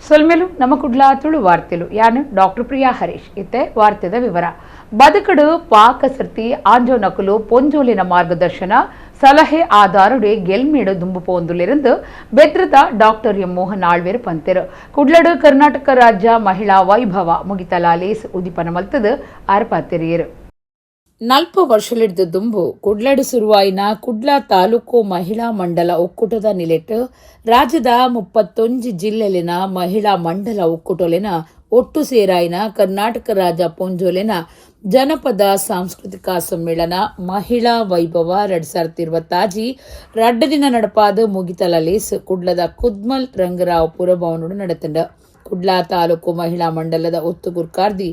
ಸೊಲ್ಮೆಲು ನಮ್ಮ ಕುಡ್ಲ ತುಳು ವಾರ್ತೆಲು ಯಾನು ಡಾಕ್ಟರ್ ಪ್ರಿಯಾ ಹರೀಶ್ ಇತ್ತೆ ವಾರ್ತೆದ ವಿವರ ಬದುಕಡು ಪಾಕಸರ್ತಿ ಆಂಜೋ ನಕಲು ಪೊಂಜೋಲಿನ ಮಾರ್ಗದರ್ಶನ ಸಲಹೆ ಆಧಾರಡೆ ಗೆಲ್ಮೇಡು ದುಂಬು ಪೋಂದುಲಿருந்து ಬೆದ್ರದ ಡಾಕ್ಟರ್ ಎಂ ಮೋಹನ್ ಆಳ್ವೇರು ಪಂತೆರು ಕುಡ್ಲಡು ಕರ್ನಾಟಕ ರಾಜ್ಯ ಮಹಿಳಾ ವೈಭವ ಮುಗಿತಲಾಲೇಸ್ ಉದಿಪನ ಮಲ್ತದು ಆರ್ಪಾತೆರಿಯರು 40 ವರ್ಷಲಿಡ್ದ ದುಂಬು ಕುಡ್ಲಡು ಸುರುವಾಯಿನ ಕುಡ್ಲ ತಾಲೂಕು ಮಹಿಳಾ ಮಂಡಲ ಒಕ್ಕೂಟದ ನಿಲೆಟ್ಟು ರಾಜ್ಯದ 31 ಜಿಲ್ಲೆಲಿನ ಮಹಿಳಾ ಮಂಡಲ ಒಕ್ಕೂಟಲಿನ ಒಟ್ಟು ಸೇರಾಯಿನ ಕರ್ನಾಟಕ ರಾಜ್ಯ ಪೊಂಜೋಲಿನ ಜನಪದ ಸಾಂಸ್ಕೃತಿಕ ಸಮ್ಮೇಳನ ಮಹಿಳಾ ವೈಭವ 2026 ರಡ್ಡ ದಿನ ನಡಪಾದ ಮುಗಿತಲಲೇಸ್ ಕುಡ್ಲದ ಕುದ್ಮಲ್ ರಂಗರಾವ್ ಪುರಭವನಡು ನಡೆತಂಡ ಕುಡ್ಲಾ ತಾಲೂಕು ಮಹಿಳಾ ಮಂಡಲದ ಒತ್ತು ಗುರ್ಕಾರ್ದಿ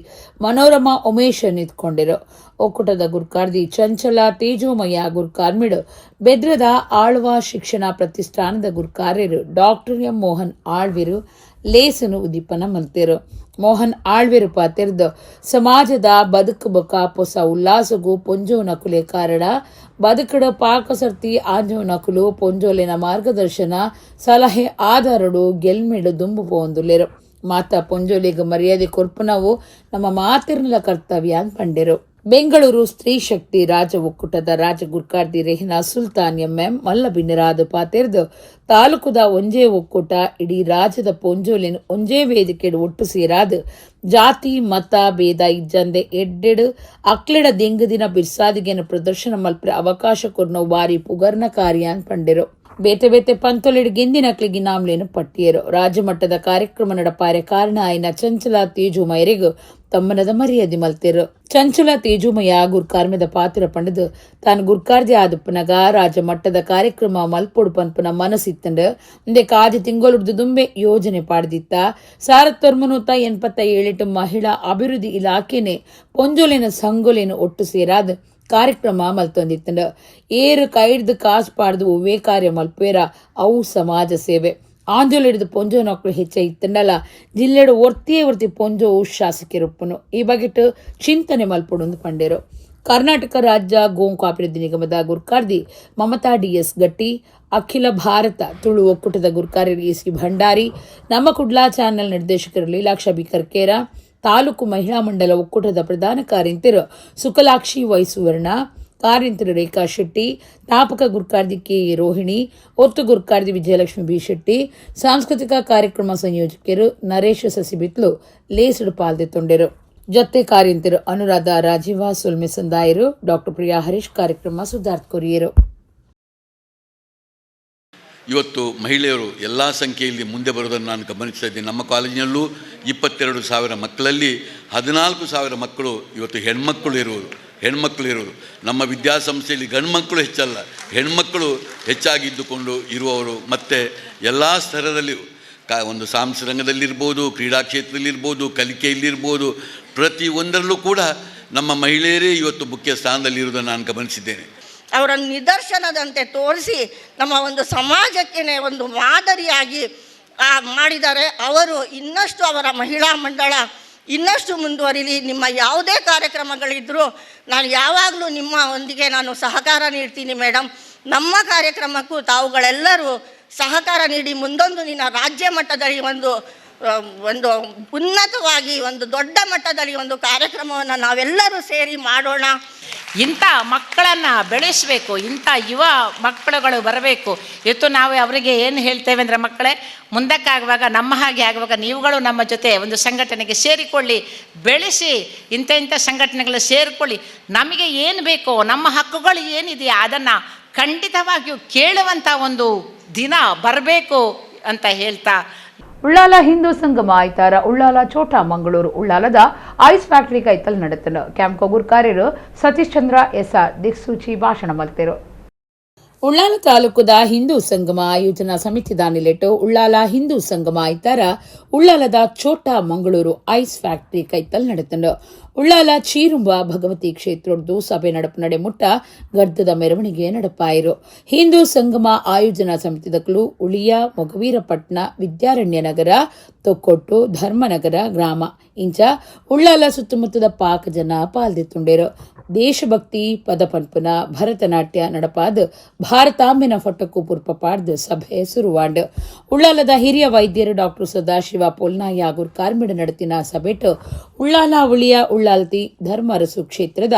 ಮನೋರಮಾ ಉಮೇಶ್ ನಿಂತ್ಕೊಂಡಿರು ಒಕ್ಕೂಟದ ಗುರ್ಕಾರ್ದಿ ಚಂಚಲ ತೇಜೋಮಯ್ಯ ಗುರ್ಕಾರ್ಮಿಡು ಬೆದ್ರದ ಆಳ್ವ ಶಿಕ್ಷಣ ಪ್ರತಿಷ್ಠಾನದ ಗುರ್ಕಾರ್ಯರು ಡಾಕ್ಟರ್ ಎಂ ಮೋಹನ್ ಆಳ್ವಿರು ಲೇಸನು ಉದ್ದೀಪನ ಮಲ್ತೇರು ಮೋಹನ್ ಆಳ್ವಿರು ಪಾತೆರ್ದು ಸಮಾಜದ ಬದುಕು ಬೊಕ ಹೊಸ ಉಲ್ಲಾಸಗೂ ಪೊಂಜೋ ನಕುಲೆ ಕಾರಣ ಬದುಕಡ ಪಾಕಸರ್ತಿ ಆಂಜೋ ನಕುಲು ಪೊಂಜೋಲಿನ ಮಾರ್ಗದರ್ಶನ ಸಲಹೆ ಆಧಾರಡು ಗೆಲ್ಮಿಡು ದುಂಬು ಪೋಂದುಲೆರು ಮಾತಾ ಪೊಂಜೋಲಿಗೆ ಮರ್ಯಾದೆ ಕೊರ್ಪುನವು ನಮ್ಮ ಮಾತಿರ್ನಲ ಕರ್ತವ್ಯ ಅಂತ ಪಂಡೆರು ಬೆಂಗಳೂರು ಸ್ತ್ರೀ ಶಕ್ತಿ ರಾಜ ಒಕ್ಕೂಟದ ರಾಜ ಗುರ್ಕಾರ್ದಿ ರೆಹಿನಾ ಸುಲ್ತಾನ್ ಎಂಎಂ ಮಲ್ಲ ಬಿನ್ನರಾದ ಪಾತೆರ್ದು ತಾಲೂಕುದ ಒಂಜೇ ಒಕ್ಕೂಟ ಇಡೀ ರಾಜ್ಯದ ಪೊಂಜೋಲಿನ ಒಂಜೇ ವೇದಿಕೆಡು ಒಟ್ಟು ಸೇರಾದ ಜಾತಿ ಮತ ಭೇದ ಇಜ್ಜಂದೆ ಎಡ್ಡೆಡು ಅಕ್ಲೆಡ ದೆಂಗದಿನ ಬಿರ್ಸಾದಿಗೆನ ಪ್ರದರ್ಶನ ಮಲ್ಪರೆ ಅವಕಾಶ ಕೊರ್ನೋ ಬಾರಿ ಪುಗರ್ನ ಕಾರ್ಯ ಅಂತ ಪಂಡೆರು ಬೇತೆ ಬೇತೆ ಪಂತೊಲೆಡು ಗೆಂದಿನಕ್ಲಿಗೆ ನಾಮ್ಲೇನು ಪಟ್ಟಿಯರು ರಾಜ್ಯ ಮಟ್ಟದ ಕಾರ್ಯಕ್ರಮ ನಡಪಾರೆ ಕಾರಣ ಆಯ್ನ ಚಂಚಲ ತೇಜುಮಯರಿಗೂ ತಮ್ಮನದ ಮರ್ಯಾದೆ ಮಲ್ತೇರು ಚಂಚಲ ತೇಜುಮಯ್ಯ ಗುರ್ಕಾರ್ಮೆದ ಪಾತ್ರ ಪಂಡದು ತಾನು ಗುರ್ಕಾರ್ದಿ ಆದುಪ್ಪನಗ ರಾಜ್ಯ ಮಟ್ಟದ ಕಾರ್ಯಕ್ರಮ ಮಲ್ಪೊಡು ಪನ್ಪನ ಮನಸ್ಸಿತ್ತಂಡು ಇಂದೆ ಕಾದಿ ತಿಂಗೊಲುಡ್ದು ದುಂಬೆ ಯೋಜನೆ ಪಾಡ್ದಿತ್ತ 1987 ಮಹಿಳಾ ಅಭಿವೃದ್ಧಿ ಇಲಾಖೆನೆ ಪೊಂಜೋಲಿನ ಸಂಗೊಲಿನ ಒಟ್ಟು ಸೇರಾದ ಕಾರ್ಯಕ್ರಮ ಮಲ್ತೊಂದಿತ್ತಂಡು ಏರು ಕೈಡ್ದು ಕಾಸು ಪಾಡ್ದು ಒವ್ವೇ ಕಾರ್ಯ ಮಲ್ಪೇರ ಅವು ಸಮಾಜ ಸೇವೆ ಆಂಜೋಲ್ ಹಿಡಿದು ಪೊಂಜೋ ನಕ್ಳು ಹೆಚ್ಚ ಇತ್ತಂಡಲ್ಲ ಜಿಲ್ಲೆಡು ಒರ್ತಿ ಪೊಂಜೋ ಶಾಸಕಿರುಪ್ಪನು ಈ ಬಗೆಟ್ ಚಿಂತನೆ ಮಲ್ಪೊಡು ಪಂಡೇರು ಕರ್ನಾಟಕ ರಾಜ್ಯ ಗೋಂಕು ಅಭಿವೃದ್ಧಿ ನಿಗಮದ ಗುರ್ಕಾರ್ದಿ ಮಮತಾ ಡಿಎಸ್ ಗಟ್ಟಿ ಅಖಿಲ ಭಾರತ ತುಳು ಒಕ್ಕೂಟದ ಗುರ್ಕಾರ್ಯರು ಎಸ್ ಭಂಡಾರಿ ನಮ್ಮ ಕುಡ್ಲಾ ಚಾನೆಲ್ ನಿರ್ದೇಶಕರು ಲೀಲಾಕ್ಷ ಬಿ ಕರ್ಕೇರ ತಾಲೂಕು ಮಹಿಳಾ ಮಂಡಲ ಒಕ್ಕೂಟದ ಪ್ರಧಾನ ಕಾರ್ಯಂತರು ಸುಕಲಾಕ್ಷಿ ವೈ ಸುವರ್ಣ ಕಾರ್ಯಂತರು ರೇಖಾ ಶೆಟ್ಟಿ ತಾಪಕ ಗುರ್ಕಾರ್ದಿ ಕೆ ರೋಹಿಣಿ ಒತ್ತು ಗುರ್ಕಾರ್ದಿ ವಿಜಯಲಕ್ಷ್ಮಿ ಬಿ ಶೆಟ್ಟಿ ಸಾಂಸ್ಕೃತಿಕ ಕಾರ್ಯಕ್ರಮ ಸಂಯೋಜಕರು ನರೇಶ್ ಸಸಿಬಿತ್ಲು ಲೇಸುಡು ಪಾಲ್ದೆತ್ತೊಂಡೆರು ಜೊತೆ ಕಾರ್ಯಂತರು ಅನುರಾಧ ರಾಜೀವ ಸೊಲ್ಮೆ ಸಂದಾಯರು ಡಾಕ್ಟರ್ ಪ್ರಿಯಾ ಹರೀಶ್ ಕಾರ್ಯಕ್ರಮ ಸುಧಾರ್ಥ ಕೊರಿಯರು ಇವತ್ತು ಮಹಿಳೆಯರು ಎಲ್ಲ ಸಂಖ್ಯೆಯಲ್ಲಿ ಮುಂದೆ ಬರೋದನ್ನು ನಾನು ಗಮನಿಸ್ತಾ ಇದ್ದೀನಿ. ನಮ್ಮ ಕಾಲೇಜಿನಲ್ಲೂ 22,000 ಮಕ್ಕಳಲ್ಲಿ 14,000 ಮಕ್ಕಳು ಇವತ್ತು ಹೆಣ್ಮಕ್ಕಳು ಇರುವುದು. ನಮ್ಮ ವಿದ್ಯಾಸಂಸ್ಥೆಯಲ್ಲಿ ಗಂಡು ಮಕ್ಕಳು ಹೆಚ್ಚಲ್ಲ, ಹೆಣ್ಮಕ್ಕಳು ಹೆಚ್ಚಾಗಿದ್ದುಕೊಂಡು ಇರುವವರು. ಮತ್ತು ಎಲ್ಲ ಸ್ತರದಲ್ಲಿ ಒಂದು ಸಾಂಸ್ಕೃತಿಕ ರಂಗದಲ್ಲಿರ್ಬೋದು, ಕ್ರೀಡಾ ಕ್ಷೇತ್ರದಲ್ಲಿರ್ಬೋದು, ಕಲಿಕೆಯಲ್ಲಿರ್ಬೋದು, ಪ್ರತಿಯೊಂದರಲ್ಲೂ ಕೂಡ ನಮ್ಮ ಮಹಿಳೆಯರೇ ಇವತ್ತು ಮುಖ್ಯ ಸ್ಥಾನದಲ್ಲಿರುವುದನ್ನು ನಾನು ಗಮನಿಸಿದ್ದೇನೆ. ಅವರನ್ನು ನಿದರ್ಶನದಂತೆ ತೋರಿಸಿ ನಮ್ಮ ಒಂದು ಸಮಾಜಕ್ಕೆ ಒಂದು ಮಾದರಿಯಾಗಿ ಮಾಡಿದ್ದಾರೆ. ಅವರು ಇನ್ನಷ್ಟು ಅವರ ಮಹಿಳಾ ಮಂಡಳ ಇನ್ನಷ್ಟು ಮುಂದುವರಿಲಿ. ನಿಮ್ಮ ಯಾವುದೇ ಕಾರ್ಯಕ್ರಮಗಳಿದ್ದರೂ ನಾನು ಯಾವಾಗಲೂ ನಿಮ್ಮ ಒಂದಿಗೆ ನಾನು ಸಹಕಾರ ನೀಡ್ತೀನಿ ಮೇಡಮ್. ನಮ್ಮ ಕಾರ್ಯಕ್ರಮಕ್ಕೂ ತಾವುಗಳೆಲ್ಲರೂ ಸಹಕಾರ ನೀಡಿ ಮುಂದೊಂದು ದಿನ ರಾಜ್ಯ ಮಟ್ಟದಲ್ಲಿ ಒಂದು ಉನ್ನತವಾಗಿ ಒಂದು ದೊಡ್ಡ ಮಟ್ಟದಲ್ಲಿ ಒಂದು ಕಾರ್ಯಕ್ರಮವನ್ನು ನಾವೆಲ್ಲರೂ ಸೇರಿ ಮಾಡೋಣ. ಇಂಥ ಮಕ್ಕಳನ್ನು ಬೆಳೆಸಬೇಕು, ಇಂಥ ಯುವ ಮಕ್ಕಳುಗಳು ಬರಬೇಕು. ಇವತ್ತು ನಾವು ಅವರಿಗೆ ಏನು ಹೇಳ್ತೇವೆ ಅಂದರೆ, ಮಕ್ಕಳೇ ಮುಂದಕ್ಕಾಗುವಾಗ ನಮ್ಮ ಹಾಗೆ ಆಗುವಾಗ ನೀವುಗಳು ನಮ್ಮ ಜೊತೆ ಒಂದು ಸಂಘಟನೆಗೆ ಸೇರಿಕೊಳ್ಳಿ, ಬೆಳೆಸಿ, ಇಂಥ ಸಂಘಟನೆಗಳು ಸೇರಿಕೊಳ್ಳಿ. ನಮಗೆ ಏನು ಬೇಕೋ, ನಮ್ಮ ಹಕ್ಕುಗಳು ಏನಿದೆಯಾ ಅದನ್ನು ಖಂಡಿತವಾಗಿಯೂ ಕೇಳುವಂಥ ಒಂದು ದಿನ ಬರಬೇಕು ಅಂತ ಹೇಳ್ತಾ, ಉಳ್ಳಾಲ ಹಿಂದೂ ಸಂಗಮ ಆಯ್ತಾರ ಉಳ್ಳಾಲ ಚೋಟಾ ಮಂಗಳೂರು ಉಳ್ಳಾಲದ ಐಸ್ ಫ್ಯಾಕ್ಟರಿ ಕೈತಲ್ ನಡೆತನ ಕ್ಯಾಂಪ್ಕೋ ಗುರ್ಕಾರ್ಯರು ಸತೀಶ್ ಚಂದ್ರ ಎಸ್ಆರ್ ದಿಕ್ಸೂಚಿ ಭಾಷಣ ಮಲ್ತೇರು. ಉಳ್ಳಾಲ ತಾಲೂಕುದ ಹಿಂದೂ ಸಂಗಮ ಆಯೋಜನಾ ಸಮಿತಿ ದಾನಿಲೆಟ್ಟು ಉಳ್ಳಾಲ ಹಿಂದೂ ಸಂಗಮ ಆಯ್ತಾರ ಉಳ್ಳಾಲದ ಚೋಟಾ ಮಂಗಳೂರು ಐಸ್ ಫ್ಯಾಕ್ಟರಿ ಕೈತಲ್ ನಡೆತಂಡು ಉಳ್ಳಾಲ ಚೀರುಂಬ ಭಗವತಿ ಕ್ಷೇತ್ರದ್ದು ಸಭೆ ನಡೆಮುಟ್ಟ ಗರ್ಧದ ಮೆರವಣಿಗೆ ನಡಪಾಯಿರು. ಹಿಂದೂ ಸಂಗಮ ಆಯೋಜನಾ ಸಮಿತಿದಕಲು ಉಳಿಯ ಮೊಗವೀರಪಟ್ನ ವಿದ್ಯಾರಣ್ಯ ನಗರ ತೊಕ್ಕೊಟ್ಟು ಧರ್ಮನಗರ ಗ್ರಾಮ ಇಂಚ ಉಳ್ಳಾಲ ಸುತ್ತಮುತ್ತದ ಪಾಕ ಜನ ಪಾಲ್ದಿತ್ತುಂಡೇರು. ದೇಶಭಕ್ತಿ ಪದಪನ್ಪುನ ಭರತನಾಟ್ಯ ನಡಪಾದ ಭಾರತಾಂಬಿನ ಫೊಟ್ಟಕ್ಕೂ ಪುರ್ಪಪಾಡ್ದು ಸಭೆ ಸುರುವಾಂಡ್. ಉಳ್ಳಾಲದ ಹಿರಿಯ ವೈದ್ಯರು ಡಾಕ್ಟರ್ ಸದಾಶಿವ ಪೊಲ್ನಾಯ ಗುರ್ ಕಾರ್ಮಿಡ ನಡತಿನ ಸಭೆಟ್ ಉಳ್ಳಾಲ ಉಳಿಯ ಉಳ್ಳಾಲ್ತಿ ಧರ್ಮರಸು ಕ್ಷೇತ್ರದ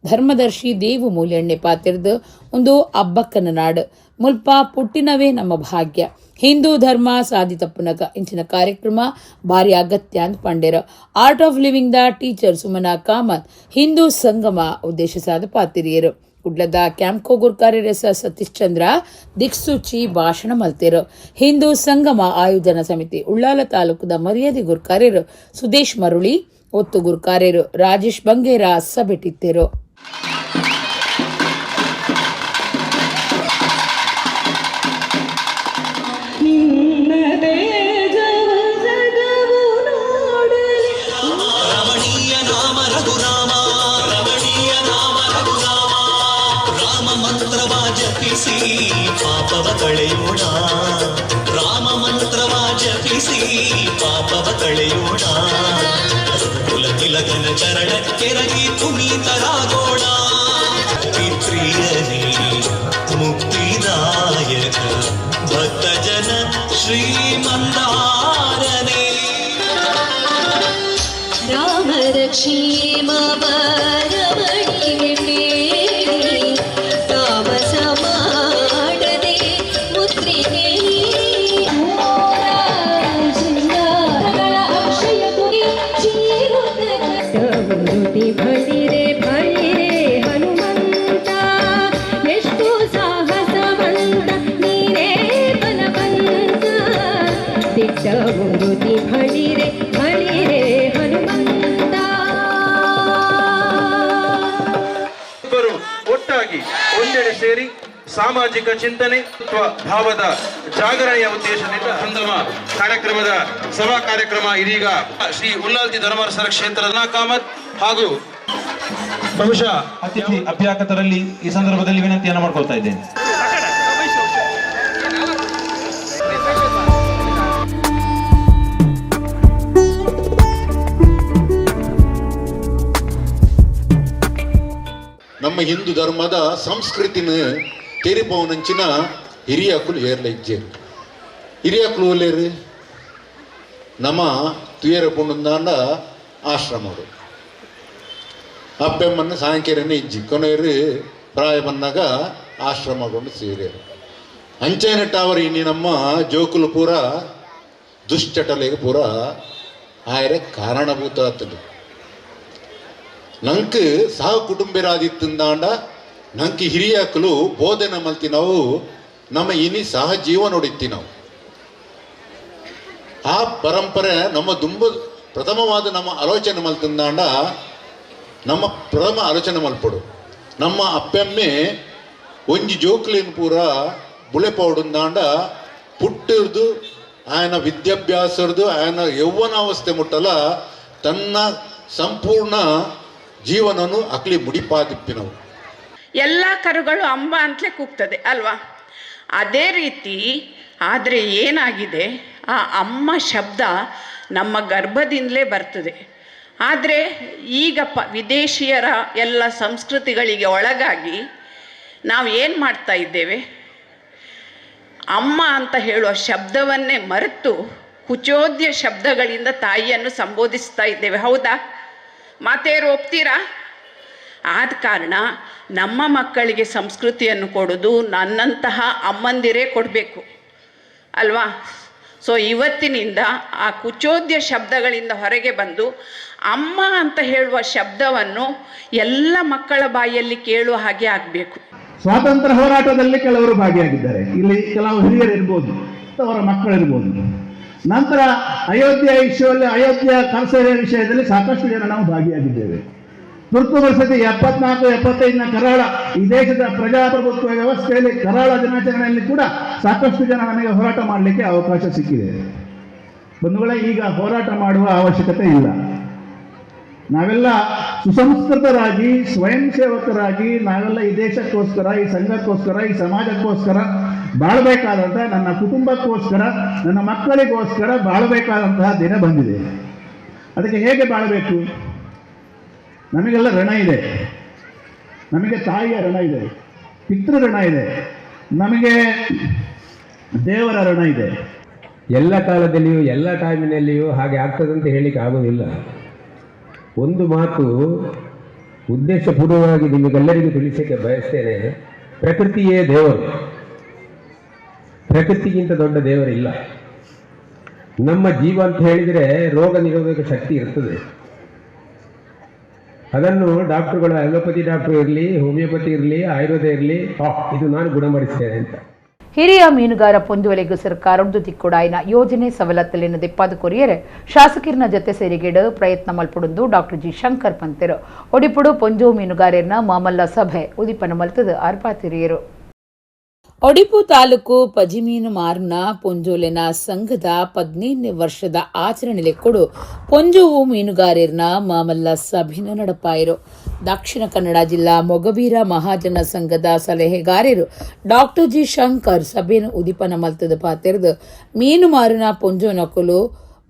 ಧರ್ಮದರ್ಶಿ ದೇವು ಮೂಲ್ಯಣ್ಣೆ ಪಾತಿರ್ದು ಒಂದು ಅಬ್ಬಕ್ಕನ ನಾಡು ಮುಲ್ಪ ಪುಟ್ಟಿನವೇ ನಮ್ಮ ಭಾಗ್ಯ ಹಿಂದೂ ಧರ್ಮ ಸಾಧಿತಪ್ಪನಗ ಇಂಚಿನ ಕಾರ್ಯಕ್ರಮ ಭಾರಿ ಅಗತ್ಯ ಅಂತ ಪಂಡೇರ. ಆರ್ಟ್ ಆಫ್ ಲಿವಿಂಗ್ ದ ಟೀಚರ್ ಸುಮನಾ ಕಾಮತ್ ಹಿಂದೂ ಸಂಗಮ ಉದ್ದೇಶಿಸಾದ ಪಾತಿರಿಯರು. ಕುಡ್ಲದ ಕ್ಯಾಂಪ್ಕೋ ಗುರ್ಕಾರ್ಯರಸ ಸತೀಶ್ ಚಂದ್ರ ದಿಕ್ಸೂಚಿ ಭಾಷಣ ಮಲ್ತೇರು. ಹಿಂದೂ ಸಂಗಮ ಆಯೋಜನಾ ಸಮಿತಿ ಉಳ್ಳಾಲ ತಾಲೂಕದ ಮರ್ಯಾದೆ ಗುರ್ಕಾರ್ಯರು ಸುದೇಶ್ ಮರುಳಿ ಒತ್ತು ಗುರ್ಕಾರ್ಯರು ರಾಜೇಶ್ ಬಂಗೇರ ಸಭೆಟಿತ್ತೇರು. ಪಾಪವ ಕಳೆಯೋಣ ರಾಮ ಮಂತ್ರವ ಜಪಿಸಿ ಪಾಪವ ಕಳೆಯೋಣ ಕುಲತಿಲಕನ ಚರಣಕ್ಕೆರಗಿ ಪುನೀತರಾಗೋಣ ಪಿತೃಯನೇ ಮುಕ್ತಿದಾಯಕ ಭಕ್ತ ಜನ ಶ್ರೀಮಂದಾರನೇ ರಾಮ ರಕ್ಷೇಮ ಬರವಣಿಗೆ ಭಳಿರೆ ಭಳಿರೆ ಹನುಮಂತ ಎಷ್ಟು ಸಾಹಸವಂತ ನೀನೇ ಬಲವಂತ ದಿಟ್ಟಗುರುತಿ ಭಳಿರೆ ಭಳಿರೆ ಹನುಮಂತ. ಇಬ್ಬರು ಒಟ್ಟಾಗಿ ಒಂದೆಡೆ ಸೇರಿ ಸಾಮಾಜಿಕ ಚಿಂತನೆ ಭಾವದ ಜಾಗರಣೆಯ ಉದ್ದೇಶದಿಂದ ಸಂಗಮ ಕಾರ್ಯಕ್ರಮದ ಸಭಾ ಕಾರ್ಯಕ್ರಮ ಇದೀಗ ಶ್ರೀ ಉಳ್ಳಾಲ್ತಿ ಧರ್ಮರಸರ ಕ್ಷೇತ್ರದ ಕಾಮತ್ ಹಾಗೂ ಬಹುಶಃ ಅತಿಥಿ ಅಭ್ಯಾಗತರಲ್ಲಿ ಈ ಸಂದರ್ಭದಲ್ಲಿ ವಿನಂತಿಯನ್ನು ಮಾಡ್ಕೊಳ್ತಾ ಇದ್ದೇನೆ. ನಮ್ಮ ಹಿಂದೂ ಧರ್ಮದ ಸಂಸ್ಕೃತಿನ ತೆರಿಪವನಂಚಿನ ಹಿರಿಯಕ್ಕಲು ಹೇರ್ಲ ಇಜ್ಜೇರು ಹಿರಿಯಕ್ಕಲು ಒಲ್ಲೇರು ನಮ್ಮ ತುಯರ ಪುಂಡಂದಾಂಡ ಆಶ್ರಮರು ಅಪ್ಪೆಮ್ಮನ್ನು ಸಾಯಂಕೇರನೇ ಇಜ್ಜಿ ಕೊನೆಯರು ಪ್ರಾಯ ಬಂದಾಗ ಆಶ್ರಮಗೊಂಡು ಸೇರಿಯರು ಅಂಚೆನಟ್ಟ ಅವರು ಇನ್ನಿ ನಮ್ಮ ಜೋಕುಲು ಪೂರ ದುಶ್ಚಟಲೆಗೆ ಪೂರ ಆಯರೆ ಕಾರಣಭೂತ ಆತಲು ನಂಗೆ ಸಹ ಕುಟುಂಬರಾದಿತ್ತಂದಾಂಡ ನಂಗೆ ಹಿರಿಯಕ್ಕಲು ಬೋಧನೆ ಮಲ್ತಿ ನಾವು ನಮ್ಮ ಇನಿ ಸಹ ಜೀವನ ಹೊಡಿತಿ ನಾವು ಆ ಪರಂಪರೆ ನಮ್ಮ ದುಂಬ ಪ್ರಥಮವಾದ ನಮ್ಮ ಆಲೋಚನೆ ಮಲ್ತಂದಾಂಡ ನಮ್ಮ ಪ್ರಥಮ ಆಲೋಚನೆ ಮಲ್ಪಡು ನಮ್ಮ ಅಪ್ಪೆಮ್ಮೆ ಒಂಜಿ ಜೋಕ್ಲಿನ ಪೂರ ಬುಳೆ ಪೌಡಂದಾಂಡ ಪುಟ್ಟಿರ್ದು ಆಯನ ವಿದ್ಯಾಭ್ಯಾಸರ್ದು ಆಯನ ಯೌವನಾವಸ್ಥೆ ಮುಟ್ಟಲ ತನ್ನ ಸಂಪೂರ್ಣ ಜೀವನನು ಅಕ್ಲಿ ಮುಡಿಪಾದಿಪ್ಪಿ ನಾವು ಎಲ್ಲ ಕರುಗಳು ಅಂಬ ಅಂತಲೇ ಕೂಗ್ತದೆ ಅಲ್ವಾ? ಅದೇ ರೀತಿ ಆದರೆ ಏನಾಗಿದೆ, ಆ ಅಮ್ಮ ಶಬ್ದ ನಮ್ಮ ಗರ್ಭದಿಂದಲೇ ಬರ್ತದೆ. ಆದರೆ ಈಗ ವಿದೇಶಿಯರ ಎಲ್ಲ ಸಂಸ್ಕೃತಿಗಳಿಗೆ ಒಳಗಾಗಿ ನಾವು ಏನು ಮಾಡ್ತಾ ಇದ್ದೇವೆ, ಅಮ್ಮ ಅಂತ ಹೇಳುವ ಶಬ್ದವನ್ನೇ ಮರೆತು ಕುಚೋದ್ಯ ಶಬ್ದಗಳಿಂದ ತಾಯಿಯನ್ನು ಸಂಬೋಧಿಸ್ತಾ ಇದ್ದೇವೆ. ಹೌದಾ? ಮಾತೇರು ಒಪ್ತೀರಾ? ಆದ ಕಾರಣ ನಮ್ಮ ಮಕ್ಕಳಿಗೆ ಸಂಸ್ಕೃತಿಯನ್ನು ಕೊಡೋದು ನನ್ನಂತಹ ಅಮ್ಮಂದಿರೇ ಕೊಡಬೇಕು ಅಲ್ವಾ? ಸೊ ಇವತ್ತಿನಿಂದ ಆ ಕುಚೋದ್ಯ ಶಬ್ದಗಳಿಂದ ಹೊರಗೆ ಬಂದು ಅಮ್ಮ ಅಂತ ಹೇಳುವ ಶಬ್ದವನ್ನು ಎಲ್ಲ ಮಕ್ಕಳ ಬಾಯಿಯಲ್ಲಿ ಕೇಳುವ ಹಾಗೆ ಆಗಬೇಕು. ಸ್ವಾತಂತ್ರ್ಯ ಹೋರಾಟದಲ್ಲಿ ಕೆಲವರು ಭಾಗಿಯಾಗಿದ್ದಾರೆ. ಇಲ್ಲಿ ಕೆಲವು ಹಿರಿಯರು ಇರ್ಬೋದು, ಅವರ ಮಕ್ಕಳಿರ್ಬೋದು. ನಂತರ ಅಯೋಧ್ಯೆ ವಿಷಯದಲ್ಲಿ ಅಯೋಧ್ಯೆ ಕನಸೇವೆ ವಿಷಯದಲ್ಲಿ ಸಾಕಷ್ಟು ಜನ ನಾವು ಭಾಗಿಯಾಗಿದ್ದೇವೆ. ತುರ್ತು ಪರಿಸ್ಥಿತಿ 74-75ನ ಕರಾಳ, ಈ ದೇಶದ ಪ್ರಜಾಪ್ರಭುತ್ವ ವ್ಯವಸ್ಥೆಯಲ್ಲಿ ಕರಾಳ ದಿನಾಚರಣೆಯಲ್ಲಿ ಕೂಡ ಸಾಕಷ್ಟು ಜನ ನಮಗೆ ಹೋರಾಟ ಮಾಡಲಿಕ್ಕೆ ಅವಕಾಶ ಸಿಕ್ಕಿದೆ. ಬಂಧುಗಳೇ, ಈಗ ಹೋರಾಟ ಮಾಡುವ ಅವಶ್ಯಕತೆ ಇಲ್ಲ. ನಾವೆಲ್ಲ ಸುಸಂಸ್ಕೃತರಾಗಿ ಸ್ವಯಂ ಸೇವಕರಾಗಿ ನಾವೆಲ್ಲ ಈ ದೇಶಕ್ಕೋಸ್ಕರ, ಈ ಸಂಘಕ್ಕೋಸ್ಕರ, ಈ ಸಮಾಜಕ್ಕೋಸ್ಕರ ಬಾಳಬೇಕಾದಂತಹ, ನನ್ನ ಕುಟುಂಬಕ್ಕೋಸ್ಕರ, ನನ್ನ ಮಕ್ಕಳಿಗೋಸ್ಕರ ಬಾಳಬೇಕಾದಂತಹ ದಿನ ಬಂದಿದೆ. ಅದಕ್ಕೆ ಹೇಗೆ ಬಾಳಬೇಕು? ನಮಗೆಲ್ಲ ಋಣ ಇದೆ. ನಮಗೆ ತಾಯಿಯ ಋಣ ಇದೆ, ಪಿತೃ ಋಣ ಇದೆ, ನಮಗೆ ದೇವರ ಋಣ ಇದೆ. ಎಲ್ಲ ಕಾಲದಲ್ಲಿಯೂ ಎಲ್ಲ ಟೈಮಿನಲ್ಲಿಯೂ ಹಾಗೆ ಆಗ್ತದಂತ ಹೇಳಲಿಕ್ಕೆ ಆಗೋದಿಲ್ಲ. ಒಂದು ಮಾತು ಉದ್ದೇಶಪೂರ್ವವಾಗಿ ನಿಮಗೆಲ್ಲರಿಗೂ ತಿಳಿಸಲಿಕ್ಕೆ ಬಯಸ್ತೇನೆ. ಪ್ರಕೃತಿಯೇ ದೇವರು, ಪ್ರಕೃತಿಗಿಂತ ದೊಡ್ಡ ದೇವರಿಲ್ಲ. ನಮ್ಮ ಜೀವ ಅಂತ ಹೇಳಿದರೆ ರೋಗ ನಿರೋಧಕ ಶಕ್ತಿ ಇರ್ತದೆ. ಅದನ್ನು ಡಾಕ್ಟರ್ಗಳು, ಅಲೋಪತಿ ಡಾಕ್ಟರ್ ಇರಲಿ, ಹೋಮಿಯೋಪತಿ ಇರಲಿ, ಆಯುರ್ವೇದ ಇರಲಿ, ಇದು ನಾನು ಗುಣಪಡಿಸ್ತೇನೆ ಅಂತ. ಹಿರಿಯ ಮೀನುಗಾರ ಪೊಂಜುವಲೆಗೂ ಸರ್ಕಾರದ್ದು ತಿಕ್ಕುಡಾಯಿನ ಯೋಜನೆ ಸವಲತ್ತಲಿನ ದಿಪ್ಪಾದು ಕೊರಿಯರೆ ಶಾಸಕರಿನ ಜೊತೆ ಸೇರಿಗೆಡು ಪ್ರಯತ್ನ ಮಲ್ಪುಡುಂದು ಡಾಕ್ಟರ್ ಜಿ ಶಂಕರ್ ಪಂತೆರು ಒಡಿಪುಡು ಪೊಂಜು ಮೀನುಗಾರನ ಮಾಮಲ್ಲ ಸಭೆ ಉದಿಪನ ಮಲ್ತದ ಆರ್ಪಾತಿರಿಯರು. ಒಡಿಪು ತಾಲೂಕು ಪಜಿಮೀನು ಮಾರ್ನ ಪೊಂಜೋಲೆನ ಸಂಘದ 15ನೇ ವರ್ಷದ ಆಚರಣೆಲೆ ಕೊಡು ಪೊಂಜುವು ಮೀನುಗಾರರ್ನ ಮಾಮಲ್ಲ ಸಭೆನ ನಡಪಾಯಿರು. ದಕ್ಷಿಣ ಕನ್ನಡ ಜಿಲ್ಲಾ ಮೊಗವೀರ ಮಹಾಜನ ಸಂಘದ ಸಲಹೆಗಾರರು ಡಾಕ್ಟರ್ ಜಿ ಶಂಕರ್ ಸಭೆಯನ್ನು ಉದಿಪನ ಮಲ್ತದ ಪಾತೆರ್ದು ಮೀನು ಮಾರಿನ ಪೊಂಜೋ ನಕಲು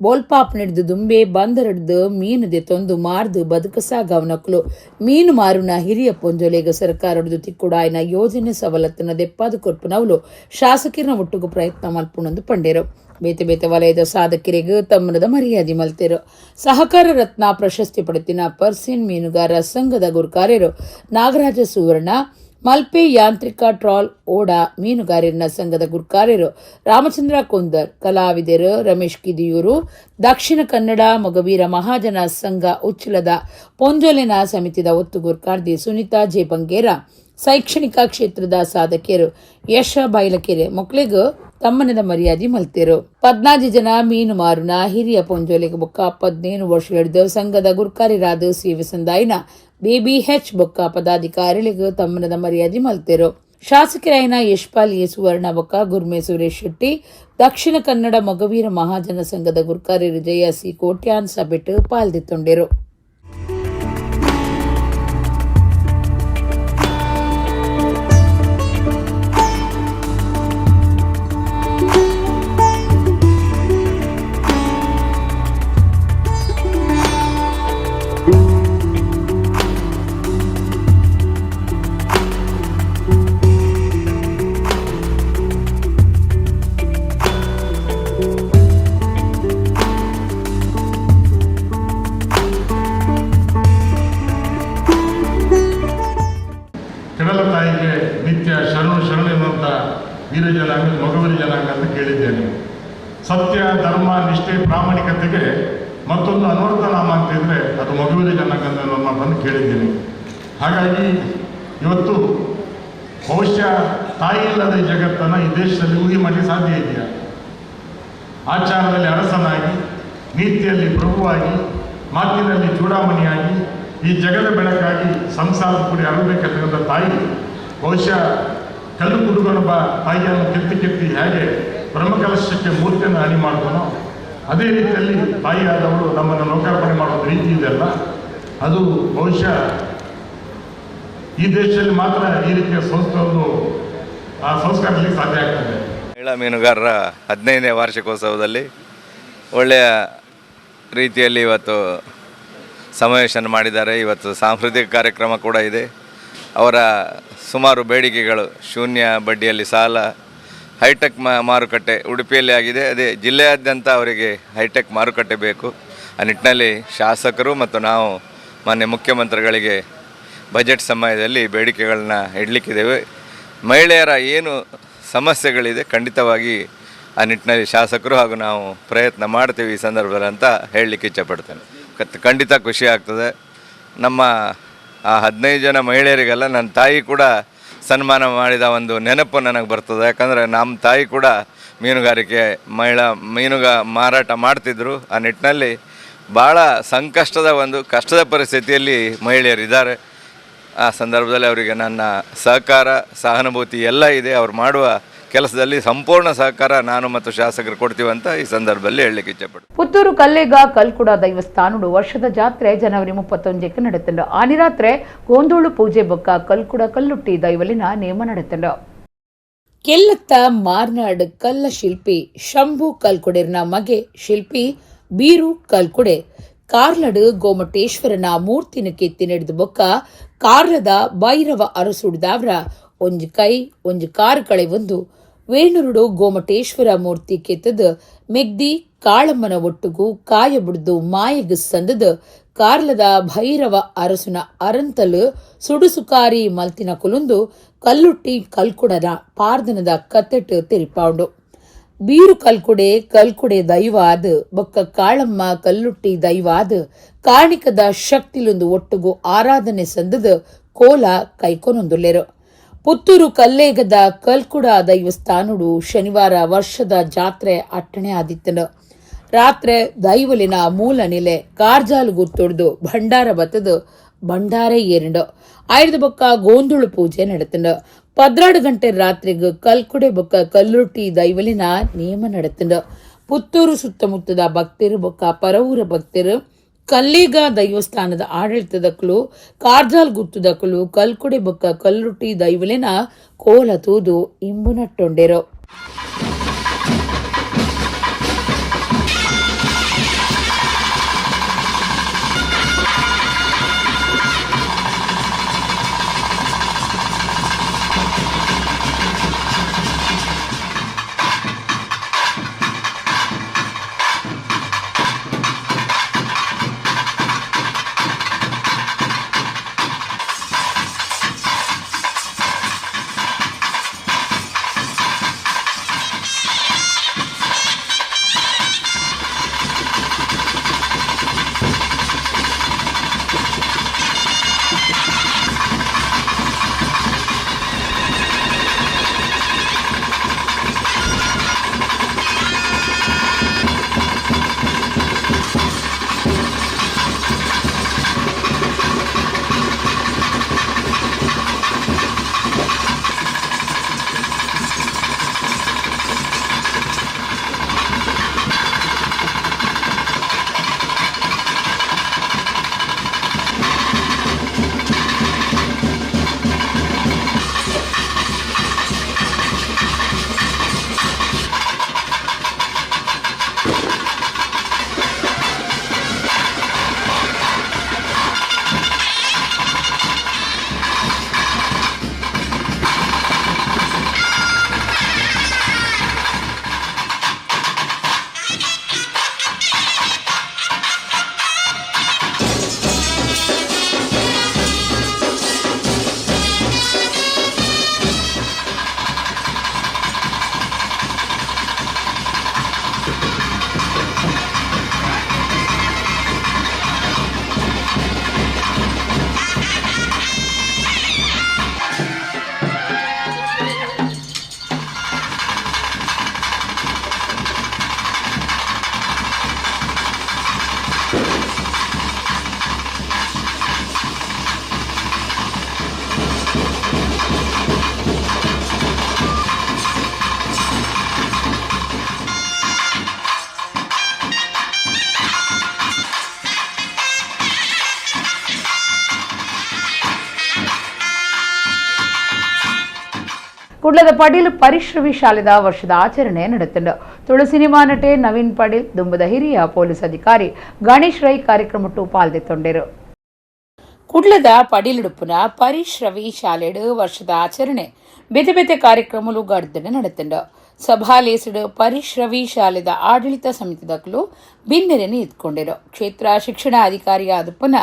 ಬೋಲ್ಪಾಪ್ ನಡೆದು ದುಂಬೆ ಬಂದರಡ್ದು ಮೀನದೆ ತೊಂದು ಮಾರ್ದು ಬದುಕಸಾಗವನಕಲು ಮೀನು ಮಾರುನ ಹಿರಿಯ ಪೊಂಜೊಲೆಗ ಸರ್ಕಾರದ್ದು ತಿಕ್ಕುಡಾಯಿನ ಯೋಜನೆ ಸವಲತ್ತಿನ ದೆಪ್ಪಾದು ಕೊರ್ಪುನವಲು ಶಾಸಕರಿನ ಒಟ್ಟುಗು ಪ್ರಯತ್ನ ಮಲ್ಪುಣಂದು ಪಂಡೇರು. ಬೇತೆ ಬೇತೆ ವಲಯದ ಸಾಧಕರಿಗೆ ತಮ್ಮನದ ಮರ್ಯಾದೆ ಮಲ್ತೆರು. ಸಹಕಾರ ರತ್ನ ಪ್ರಶಸ್ತಿ ಪಡೆತಿನ ಪರ್ಸಿಯನ್ ಮೀನುಗಾರ ಸಂಘದ ಗುರುಕಾರ್ಯರು ನಾಗರಾಜ ಸುವರ್ಣ, ಮಲ್ಪೆ ಯಾಂತ್ರಿಕ ಟ್ರಾಲ್ ಓಡ ಮೀನುಗಾರರ ಸಂಘದ ಗುರುಕಾರ್ಯರು ರಾಮಚಂದ್ರ ಕೊಂದರ್, ಕಲಾವಿದರು ರಮೇಶ್ ಕಿದಿಯೂರು, ದಕ್ಷಿಣ ಕನ್ನಡ ಮೊಗವೀರ ಮಹಾಜನ ಸಂಘ ಉಚ್ಚಲದ ಪೊಂಜೋಲೆನ ಸಮಿತಿದ ಒತ್ತು ಗುರುಕಾರ್ದಿ ಸುನೀತಾ ಜೆ ಬಂಗೇರ, ಶೈಕ್ಷಣಿಕ ಕ್ಷೇತ್ರದ ಸಾಧಕಿಯರು ಯಶ ಬೈಲಕೆರೆ ಮೊಕ್ಲೆಗೂ ತಮ್ಮನದ ಮರ್ಯಾದೆ ಮಲ್ತೆರು. 14 ಜನ ಮೀನು ಮಾರುನ ಹಿರಿಯ ಪೊಂಜೋಲೆಗೆ ಬೊಕ್ಕ 15 ವರ್ಷ ಹಿಡಿದು ಸಂಘದ ಗುರುಕಾರ್ಯರಾದ ಸೇವೆ ಸಂದಾಯಿನ BBH ಬೊಕ್ಕ ಪದಾಧಿಕಾರಿಗಳಿಗೂ ತಮ್ಮನದ ಮರ್ಯಾದೆ ಮಲ್ತೆರು. ಶಾಸಕರಾಯಿನ ಯಶ್ಪಾಲ್ ಎ ಸುವರ್ಣ ಬೊಕ್ಕ ಗುರ್ಮೆ ಸುರೇಶ್ ಶೆಟ್ಟಿ, ದಕ್ಷಿಣ ಕನ್ನಡ ಮೊಗವೀರ ಮಹಾಜನ ಸಂಘದ ಗುರುಕಾರ್ಯರು ಜಯ ಸಿ ಕೋಟ್ಯಾನ್ ಸಭೆಟ್ ಪಾಲ್ದಿತ್ತೊಂಡೆರು. ಕೆಡಲ ತಾಯಿಗೆ ನಿತ್ಯ ಶರಣು ಎನ್ನುವಂಥ ವೀರ ಜನಾಂಗ ಮೊಗವೀರ ಜನಾಂಗ ಅಂತ ಕೇಳಿದ್ದೇನೆ. ಸತ್ಯ, ಧರ್ಮ, ನಿಷ್ಠೆ, ಪ್ರಾಮಾಣಿಕತೆಗೆ ಮತ್ತೊಂದು ಅನ್ವರ್ಥ ನಾಮ ಅಂತಿದ್ರೆ ಅದು ಮೊಗವೀರ ಜನಾಂಗ ಅಂತ ಮಾತನ್ನು ಕೇಳಿದ್ದೀನಿ. ಹಾಗಾಗಿ ಇವತ್ತು ಬಹುಶಃ ತಾಯಿ ಇಲ್ಲದ ಈ ಜಗತ್ತನ್ನು ಈ ದೇಶದಲ್ಲಿ ಊಹೆ ಮಾಡಲಿಕ್ಕೆ ಸಾಧ್ಯ ಇದೆಯಾ? ಆಚಾರದಲ್ಲಿ ಅರಸನಾಗಿ, ನೀತಿಯಲ್ಲಿ ಪ್ರಭುವಾಗಿ, ಮಾತಿನಲ್ಲಿ ಚೂಡಾಮಣಿಯಾಗಿ, ಈ ಜಗದ ಬೆಳಕಾಗಿ ಸಂಸಾರದ ಕುಡಿ ಅರಬೇಕಂತ ತಾಯಿ ಬಹುಶಃ ಕಲ್ಲು ಕುಡುಗನೊಬ್ಬ ತಾಯಿಯನ್ನು ಕೆತ್ತಿ ಹೇಗೆ ಬ್ರಹ್ಮಕಲಶಕ್ಕೆ ಮೂರ್ತಿಯನ್ನು ಹಾನಿ ಮಾಡ್ತಾನೋ ಅದೇ ರೀತಿಯಲ್ಲಿ ತಾಯಿಯಾದವಳು ನಮ್ಮನ್ನು ಲೋಕಾರ್ಪಣೆ ಮಾಡೋದು ರೀತಿ ಇದೆಯಲ್ಲ, ಅದು ಬಹುಶಃ ಈ ದೇಶದಲ್ಲಿ ಮಾತ್ರ ಈ ರೀತಿಯ ಸಂಸ್ಕಾರದಲ್ಲಿ ಸಾಧ್ಯ ಆಗ್ತದೆ. ಮಹಿಳಾ ಮೀನುಗಾರರ 15ನೇ ವಾರ್ಷಿಕೋತ್ಸವದಲ್ಲಿ ಒಳ್ಳೆಯ ರೀತಿಯಲ್ಲಿ ಇವತ್ತು ಸಮಾವೇಶನ ಮಾಡಿದ್ದಾರೆ. ಇವತ್ತು ಸಾಂಸ್ಕೃತಿಕ ಕಾರ್ಯಕ್ರಮ ಕೂಡ ಇದೆ. ಅವರ ಸುಮಾರು ಬೇಡಿಕೆಗಳು ಶೂನ್ಯ ಬಡ್ಡಿಯಲ್ಲಿ ಸಾಲ, ಹೈಟೆಕ್ ಮಾರುಕಟ್ಟೆ ಉಡುಪಿಯಲ್ಲಿ ಆಗಿದೆ, ಅದೇ ಜಿಲ್ಲೆಯಾದ್ಯಂತ ಅವರಿಗೆ ಹೈಟೆಕ್ ಮಾರುಕಟ್ಟೆ ಬೇಕು. ಆ ನಿಟ್ಟಿನಲ್ಲಿ ಶಾಸಕರು ಮತ್ತು ನಾವು ಮಾನ್ಯ ಮುಖ್ಯಮಂತ್ರಿಗಳಿಗೆ ಬಜೆಟ್ ಸಮಯದಲ್ಲಿ ಬೇಡಿಕೆಗಳನ್ನ ಇಡಲಿಕ್ಕಿದ್ದೇವೆ. ಮಹಿಳೆಯರ ಏನು ಸಮಸ್ಯೆಗಳಿದೆ ಖಂಡಿತವಾಗಿ ಆ ನಿಟ್ಟಿನಲ್ಲಿ ಶಾಸಕರು ಹಾಗೂ ನಾವು ಪ್ರಯತ್ನ ಮಾಡ್ತೀವಿ ಈ ಸಂದರ್ಭದಲ್ಲಿ ಅಂತ ಹೇಳಲಿಕ್ಕೆ ಇಚ್ಛೆಪಡ್ತೇನೆ. ಖಂಡಿತ ಖುಷಿ ಆಗ್ತದೆ. ನಮ್ಮ ಆ 15 ಜನ ಮಹಿಳೆಯರಿಗೆಲ್ಲ ನನ್ನ ತಾಯಿ ಕೂಡ ಸನ್ಮಾನ ಮಾಡಿದ ಒಂದು ನೆನಪು ನನಗೆ ಬರ್ತದೆ. ಯಾಕಂದರೆ ನಮ್ಮ ತಾಯಿ ಕೂಡ ಮೀನುಗಾರಿಕೆ ಮಾರಾಟ ಮಾಡ್ತಿದ್ರು. ಆ ನಿಟ್ಟಿನಲ್ಲಿ ಭಾಳ ಕಷ್ಟದ ಪರಿಸ್ಥಿತಿಯಲ್ಲಿ ಮಹಿಳೆಯರಿದ್ದಾರೆ. ಆ ಸಂದರ್ಭದಲ್ಲಿ ಅವರಿಗೆ ನನ್ನ ಸಹಕಾರ, ಸಹಾನುಭೂತಿ ಎಲ್ಲ ಇದೆ. ಅವ್ರು ಮಾಡುವ ಕೆಲಸದಲ್ಲಿ ಸಂಪೂರ್ಣ ಸಹಕಾರ ನಾನು ಮತ್ತು ಶಾಸಕರು ಕೊಡ್ತೀವಿ ಅಂತ ಈ ಸಂದರ್ಭದಲ್ಲಿ ಹೇಳಲಿಕ್ಕೆ ಇಚ್ಛೆಪಡ್ತೀನಿ. ಪುತ್ತೂರು ಕಲ್ಲೇಗ ಕಲ್ಕುಡ ದೈವಸ್ಥಾನಡು ವರ್ಷದ ಜಾತ್ರೆ ಜನವರಿ 31ಕ್ಕೆ ನಡೆತಂಡು. ಆನಿರಾತ್ರೆ ಗೋಂದೋಳು ಪೂಜೆ ಬೊಕ್ಕ ಕಲ್ಕುಡ ಕಲ್ಲುಟ್ಟಿ ದೈವಲಿನ ನೇಮ ನಡೆತಂಡು. ಕೆಲ್ಲತ್ತ ಮಾರ್ನಾಡ್ ಕಲ್ಲ ಶಿಲ್ಪಿ ಶಂಭು ಕಲ್ಕುಡೆರ್ನ ಮಗೆ ಶಿಲ್ಪಿ ಬೀರು ಕಲ್ಕುಡೆ ಕಾರ್ಲಡ್ ಗೋಮಟೇಶ್ವರನ ಮೂರ್ತಿನ ಕೆತ್ತಿ ನಡೆದು ಬೊಕ್ಕ ಕಾರ್ಲದ ಭೈರವ ಅರಸುಡ್ದಾವ್ರ ಒಂಜು ಕೈ ಒಂಜು ಕಾರು ಕಳೆ ಒಂದು ವೇಣುರುಡು ಗೋಮಟೇಶ್ವರ ಮೂರ್ತಿ ಕೆತ್ತದ ಮೆಗ್ದಿ ಕಾಳಮ್ಮನ ಒಟ್ಟುಗು ಕಾಯ ಬಿಡ್ದು ಮಾಯಗ ಸಂದದ ಕಾರ್ಲದ ಭೈರವ ಅರಸುನ ಅರಂತಲು ಸುಡುಸುಕಾರಿ ಮಲ್ತಿನ ಕುಲುಂದು ಕಲ್ಲುಟ್ಟಿ ಕಲ್ಕುಡನ ಪಾರ್ದನದ ಕತ್ತೆಟ್ಟು ತೆರಿಪಾಂಡು. ಬೀರು ಕಲ್ಕುಡೆ ದೈವಾದ ಬೊಕ್ಕ ಕಾಳಮ್ಮ ಕಲ್ಲುಟ್ಟಿ ದೈವಾದ ಕಾಣಿಕದ ಶಕ್ತಿಲೊಂದು ಒಟ್ಟುಗು ಆರಾಧನೆ ಸಂದದ ಕೋಲ ಕೈಕೊನೊಂದುಲ್ಲೆರು. ಪುತ್ತೂರು ಕಲ್ಲೇಗದ ಕಲ್ಕುಡ ದೈವಸ್ಥಾನುಡು ಶನಿವಾರ ವರ್ಷದ ಜಾತ್ರೆ ಅಟ್ಟಣೆ ಆದಿತ್ತನು. ರಾತ್ರೆ ದೈವಲಿನ ಮೂಲ ನೆಲೆ ಕಾರ್ಜಾಲುಗು ತೊಡ್ದು ಭಂಡಾರ ಬತ್ತದು ಭಂಡಾರೆ ಏರಿಂಡು. ಆಯ್ದ ಬೊಕ್ಕ ಗೋಂದುಳು ಪೂಜೆ ನಡೆತಂಡು. 12 ಗಂಟೆ ರಾತ್ರಿಗ ಕಲ್ಕುಡೆ ಬೊಕ್ಕ ಕಲ್ಲುಟ್ಟಿ ದೈವಲಿನ ನೇಮ ನಡೆತಂಡು. ಪುತ್ತೂರು ಸುತ್ತಮುತ್ತದ ಭಕ್ತರು ಬೊಕ್ಕ ಪರವೂರ ಭಕ್ತರು ಕಲ್ಲೇಗ ದೈವಸ್ಥಾನದ ಆಡಳಿತದಕ್ಕಲು ಕಾರ್ಜಾಲ್ ಗುತ್ತುದಕ್ಕಲು ಕಲ್ಕುಡೆ ಬೊಕ್ಕ ಕಲ್ಲುಟ್ಟಿ ದೈವಲಿನ ಕೋಲ ತೂದು ಇಂಬು ನಟ್ಟೊಂಡೆರು. ಕುಡ್ಲದ ಪಡೀಲ್ ಪರಿಶ್ರವಿ ಶಾಲೆದ ವರ್ಷದ ಆಚರಣೆ ನಡೆತಂಡು. ತುಳು ಸಿನಿಮಾ ನಟೆ ನವೀನ್ ಪಡೀಲ್ ದುಂಬದ ಹಿರಿಯ ಪೊಲೀಸ್ ಅಧಿಕಾರಿ ಗಣೇಶ್ ರೈ ಕಾರ್ಯಕ್ರಮಟ್ಟು ಪಾಲ್ದೆತ್ತೊಂಡೆರು. ಕುಡ್ಲದ ಪಡೀಲುಡುಪುನ ಪರಿಶ್ರವಿ ಶಾಲೆಡು ವರ್ಷದ ಆಚರಣೆ ಬೆತೆ ಬೆತೆ ಕಾರ್ಯಕ್ರಮಲು ಗಡ್ದನೆ ನಡೆತಂಡು. ಸಭಾಲೇಸುಡು ಪರಿಶ್ರವಿ ಶಾಲೆದ ಆಡಳಿತ ಸಮಿತಿದಕ್ಕಲು ಭಿನ್ನರೆನೆ ಇದ್ಕೊಂಡಿರು. ಕ್ಷೇತ್ರ ಶಿಕ್ಷಣ ಅಧಿಕಾರಿಯಾದಪ್ಪನ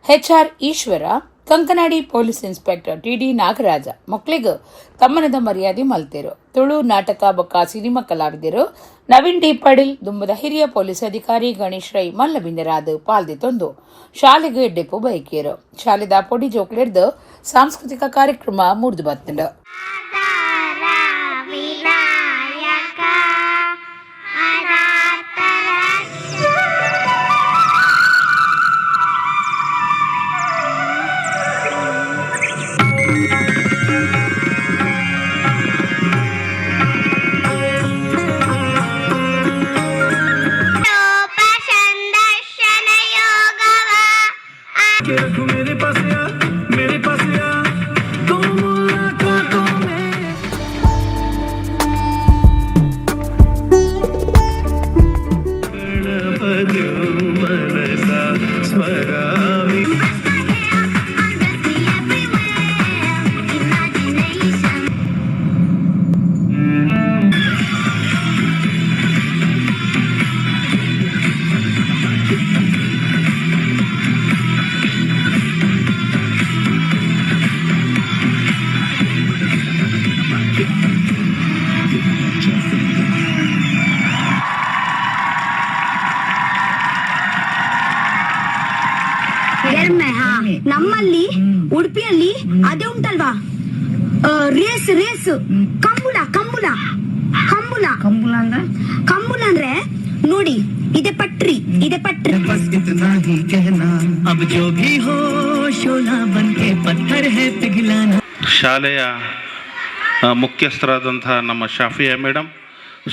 HR Ishwara, Kankanadi police inspector TD Nagaraja ಮಕ್ಕಳಿಗೆ ತಮ್ಮನದ ಮರ್ಯಾದೆ ಮಲ್ತೇರು. ತುಳು ನಾಟಕ ಬೊಕ್ಕ ಸಿನಿಮಾ ಕಲಾವಿದರು ನವೀನ್ ಡಿ ಪಡೀಲ್ ದುಂಬದ ಹಿರಿಯ ಪೊಲೀಸ್ ಅಧಿಕಾರಿ ಗಣೇಶ್ ರೈ ಮಲ್ಲಬಿಂದರಾದ ಪಾಲ್ದಿತ್ತೊಂದು ಶಾಲೆಗೆ ಎಡ್ಡೆಪ್ಪು ಬೈಕೇರು. ಶಾಲೆದ ಪೊಡಿ ಜೋಕ್ಲೆಡ್ದು ಸಾಂಸ್ಕೃತಿಕ ಕಾರ್ಯಕ್ರಮ ಮುರಿದು ಬತ್ತಂಡು. ನಮ್ಮಲ್ಲಿ ಉಡುಪಿಯಲ್ಲಿ ಅದೇ ಉಂಟಲ್ವಾ, ರೇಸ್ ರೇಸ್ ಕಂಬುಳ ಕಂಬುಳ ಕಂಬುಳ ಕಂಬುಳ ಅಂದ್ರೆ ಕಂಬುಳ ಅಂದ್ರೆ ನೋಡಿ, ಇದೆ ಪಟ್ರಿ, ಇದೆ ಪಟ್ರಿ. ಶಾಲೆಯ ಮುಖ್ಯಸ್ಥರಾದಂತಹ ನಮ್ಮ ಶಾಫಿಯಾ ಮೇಡಮ್,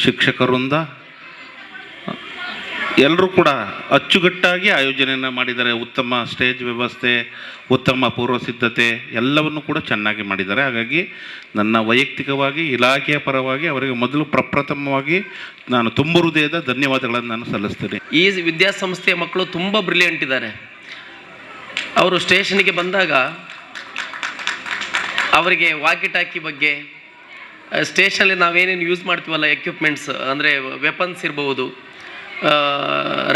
ಶಿಕ್ಷಕರಿಂದ ಎಲ್ಲರೂ ಕೂಡ ಅಚ್ಚುಕಟ್ಟಾಗಿ ಆಯೋಜನೆಯನ್ನು ಮಾಡಿದ್ದಾರೆ. ಉತ್ತಮ ಸ್ಟೇಜ್ ವ್ಯವಸ್ಥೆ, ಉತ್ತಮ ಪೂರ್ವ ಸಿದ್ಧತೆ ಎಲ್ಲವನ್ನು ಕೂಡ ಚೆನ್ನಾಗಿ ಮಾಡಿದ್ದಾರೆ. ಹಾಗಾಗಿ ನನ್ನ ವೈಯಕ್ತಿಕವಾಗಿ ಇಲಾಖೆಯ ಪರವಾಗಿ ಅವರಿಗೆ ಮೊದಲು ಪ್ರಪ್ರಥಮವಾಗಿ ನಾನು ತುಂಬ ಹೃದಯದ ಧನ್ಯವಾದಗಳನ್ನು ನಾನು ಸಲ್ಲಿಸ್ತೇನೆ. ಈ ವಿದ್ಯಾಸಂಸ್ಥೆಯ ಮಕ್ಕಳು ತುಂಬ ಬ್ರಿಲಿಯಂಟ್ ಇದ್ದಾರೆ. ಅವರು ಸ್ಟೇಷನ್ಗೆ ಬಂದಾಗ ಅವರಿಗೆ ವಾಕಿ ಟಾಕಿ ಬಗ್ಗೆ, ಸ್ಟೇಷನಲ್ಲಿ ನಾವೇನೇನು ಯೂಸ್ ಮಾಡ್ತೀವಲ್ಲ ಎಕ್ವಿಪ್ಮೆಂಟ್ಸ್, ಅಂದರೆ ವೆಪನ್ಸ್ ಇರ್ಬೋದು,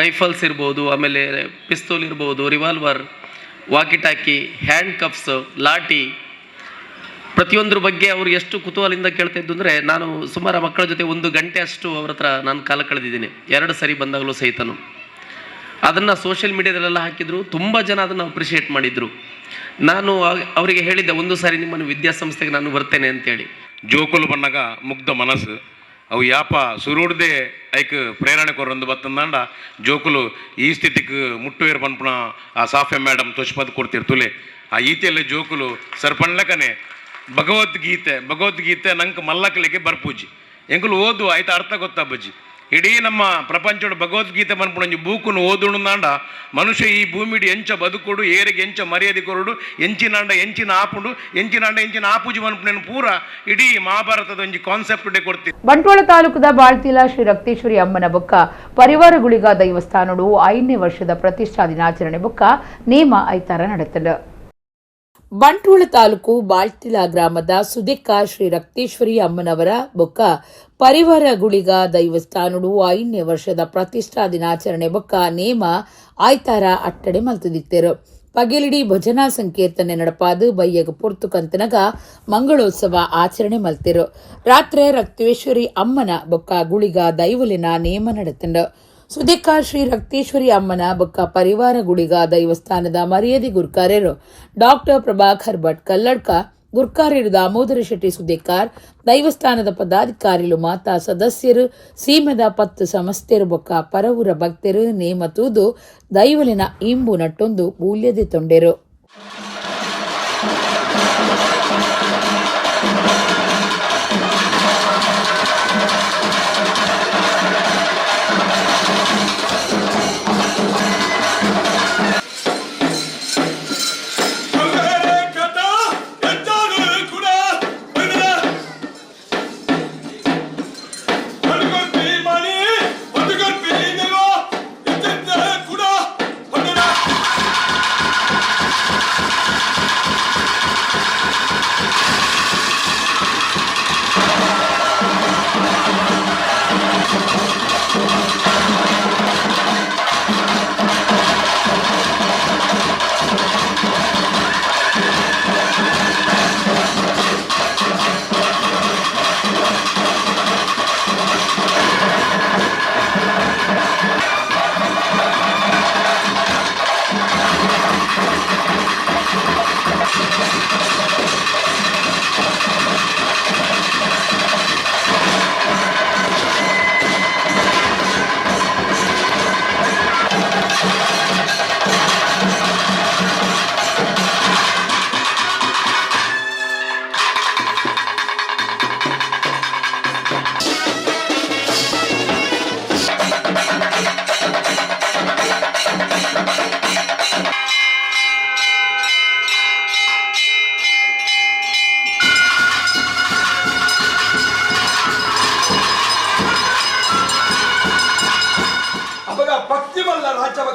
ರೈಫಲ್ಸ್ ಇರ್ಬೋದು, ಆಮೇಲೆ ಪಿಸ್ತೂಲ್ ಇರ್ಬೋದು, ರಿವಾಲ್ವರ್, ವಾಕಿ ಟಾಕಿ, ಹ್ಯಾಂಡ್ ಕಫ್ಸ್, ಲಾಠಿ, ಪ್ರತಿಯೊಂದ್ರ ಬಗ್ಗೆ ಅವರು ಎಷ್ಟು ಕುತೂಹಲದಿಂದ ಕೇಳ್ತಾ ಇದ್ದು ಅಂದರೆ, ನಾನು ಸುಮಾರು ಮಕ್ಕಳ ಜೊತೆ 1 ಗಂಟೆ ಅಷ್ಟು ಅವ್ರ ಹತ್ರ ನಾನು ಕಾಲ ಕಳೆದಿದ್ದೀನಿ, 2 ಸರಿ ಬಂದಾಗಲೂ ಸಹಿತನು. ಅದನ್ನು ಸೋಷಿಯಲ್ ಮೀಡಿಯಾದಲ್ಲೆಲ್ಲ ಹಾಕಿದ್ರು, ತುಂಬ ಜನ ಅದನ್ನು ಅಪ್ರಿಷಿಯೇಟ್ ಮಾಡಿದರು. ನಾನು ಅವರಿಗೆ ಹೇಳಿದ್ದೆ, ಒಂದು ಸಾರಿ ನಿಮ್ಮನ್ನು ವಿದ್ಯಾಸಂಸ್ಥೆಗೆ ನಾನು ಬರ್ತೇನೆ ಅಂತೇಳಿ. ಜೋಕುಲು ಬಣ್ಣಗ ಮುಗ್ಧ ಮನಸ್ಸು ಅವು ಯಾಪ ಸುರುಡ್ದೆ ಐಕ್ ಪ್ರೇರಣೆ ಕೊರೊಂದು ಬತ್ತಂದಾಂಡ ಜೋಕುಲು ಈ ಸ್ಥಿತಿಗೆ ಮುಟ್ಟುವೇರು ಪನ್ಪುಣ ಆ ಸಾಫ್ಯ ಮೇಡಮ್ ತೊಚ್ಪದ್ ಕೊಡ್ತಿರ್ತುಲೆ ಆ ಈತೆಯಲ್ಲೇ ಜೋಕುಲು ಸರ್ಪಣ್ಲಕನೆ ಭಗವದ್ಗೀತೆ ನಂಗೆ ಮಲ್ಲಕ್ಲಿಗೆ ಬರ್ಪೂಜಿ ಎಂಕುಲು ಓದು ಆಯ್ತು ಅರ್ಥ ಗೊತ್ತಾಬಜ್ಜಿ. ಇಡೀ ನಮ್ಮ ಪ್ರಪಂಚದ ಭಗವದ್ಗೀತೆ ಮನ್ಪುಣ ಬೂಕುನು ಓದುಣಾಂಡ ಮನುಷ್ಯ ಈ ಭೂಮಿಡಿ ಎಂಚ ಬದುಕೊಡು, ಏರಿಗೆ ಎಂಚ ಮರ್ಯಾದೆ ಕೊರಡು, ಎಂಚಿನಾಂಡ ಎಂಚಿನ ಆಪುಂಡು, ಎಂಚಿನಾಂಡ ಎಂಚಿನ ಆಪುಜಿ ಮನ್ಪುಣೆನು ಪೂರ ಇಡೀ ಮಹಾಭಾರತದ ಒಂಜಿ ಕಾನ್ಸೆಪ್ಟ್ ಡೇ ಕೊಡ್ತೀವಿ. ಬಂಟ್ವಾಳ ತಾಲೂಕದ ಬಾಳ್ತಿಲ ಶ್ರೀ ರಕ್ತೇಶ್ವರಿ ಅಮ್ಮನ ಬೊಕ್ಕ ಪರಿವಾರಗುಳಿಗ ದೈವಸ್ಥಾನಡು 5ನೇ ವರ್ಷದ ಪ್ರತಿಷ್ಠಾ ದಿನಾಚರಣೆ ಬೊಕ್ಕ ನೇಮ ಐತಾರ ನಡೆತಂಡ. ಬಂಟ್ವಾಳ ತಾಲೂಕು ಬಾಳ್ತಿಲ ಗ್ರಾಮದ ಸುದೆಕ್ಕ ಶ್ರೀ ರಕ್ತೇಶ್ವರಿ ಅಮ್ಮನವರ ಬೊಕ್ಕ ಪರಿವಾರ ಗುಳಿಗ ದೈವಸ್ಥಾನಡು 5ನೇ ವರ್ಷದ ಪ್ರತಿಷ್ಠಾ ದಿನಾಚರಣೆ ಬೊಕ್ಕ ನೇಮ ಆಯ್ತಾರ ಅಟ್ಟಡೆ ಮಲ್ತದಿತ್ತೇರು. ಪಗೆಲಿಡಿ ಭಜನಾ ಸಂಕೀರ್ತನೆ ನಡಪಾದು ಬಯ್ಯಗ ಪೊರ್ತು ಕಂತನಗ ಮಂಗಳೋತ್ಸವ ಆಚರಣೆ ಮಲ್ತಿರು. ರಾತ್ರಿ ರಕ್ತೇಶ್ವರಿ ಅಮ್ಮನ ಬೊಕ್ಕ ಗುಳಿಗ ದೈವಲಿನ ನೇಮ ನಡೆತಂಡ. ಸುದೆಕ್ಕ ಶ್ರೀ ರಕ್ತೇಶ್ವರಿ ಅಮ್ಮನ ಬೊಕ್ಕ ಪರಿವಾರ ಗುಳಿಗ ದೈವಸ್ಥಾನದ ಮರ್ಯಾದೆ ಗುರ್ಕಾರ್ಯರು ಡಾಕ್ಟರ್ ಪ್ರಭಾಕರ್ ಭಟ್ ಕಲ್ಲಡ್ಕ, ಗುರ್ಕಾರ್ಯರು ದಾಮೋದರ ಶೆಟ್ಟಿ ಸುದೆಕ್ಕಾರ್, ದೈವಸ್ಥಾನದ ಪದಾಧಿಕಾರಿಗಳು ಮಾತಾ ಸದಸ್ಯರು, ಸೀಮೆದ 10 ಸಂಸ್ಥೆರು ಬೊಕ್ಕ ಪರವೂರ ಭಕ್ತರು ನೇಮ ತೂದು ದೈವಲಿನ ಇಂಬು ನಟ್ಟೊಂದು ಮೂಲ್ಯದೆ ತೊಂಡೆರು.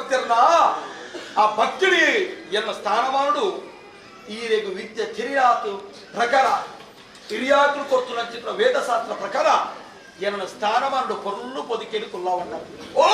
ಭಕ್ತರನ್ನ ಆ ಭಕ್ತಡಿ ಎನ್ನ ಸ್ಥಾನಮಾನುಡು ಈರೆಗು ವಿದ್ಯೆ ಕಿರಿಯಾತು ಪ್ರಕಾರ ಹಿರಿಯಾತು ಕೊತ್ತು ನಂಚಿನ ವೇದಶಾಸ್ತ್ರ ಪ್ರಕಾರ ಎನ್ನ ಸ್ಥಾನಮಾನುಡು ಕೊಲ್ಲು పొదికేడు కొల్లావన్న ఓ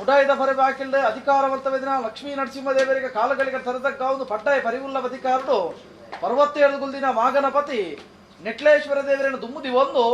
ಉಡಾಯಿದ ಪರಿಬಾಕಿಲ್ದೆ ಅಧಿಕಾರವಂತವಿದಿನ ಲಕ್ಷ್ಮೀ ನರಸಿಂಹದೇವರಿಗೆ ಕಾಲಗಳಿಗೆ ತರತಕ್ಕ ಒಂದು ಪಡ್ಡಾಯ ಪರಿವುಲ್ಲ ಅಧಿಕಾರಡು 67 ಗುಲ್ದಿನ ಮಾಗನಪತಿ ನೆಟ್ಲೇಶ್ವರ ದೇವರನ್ನು ದುಮ್ಮುದಿ ಒಂದು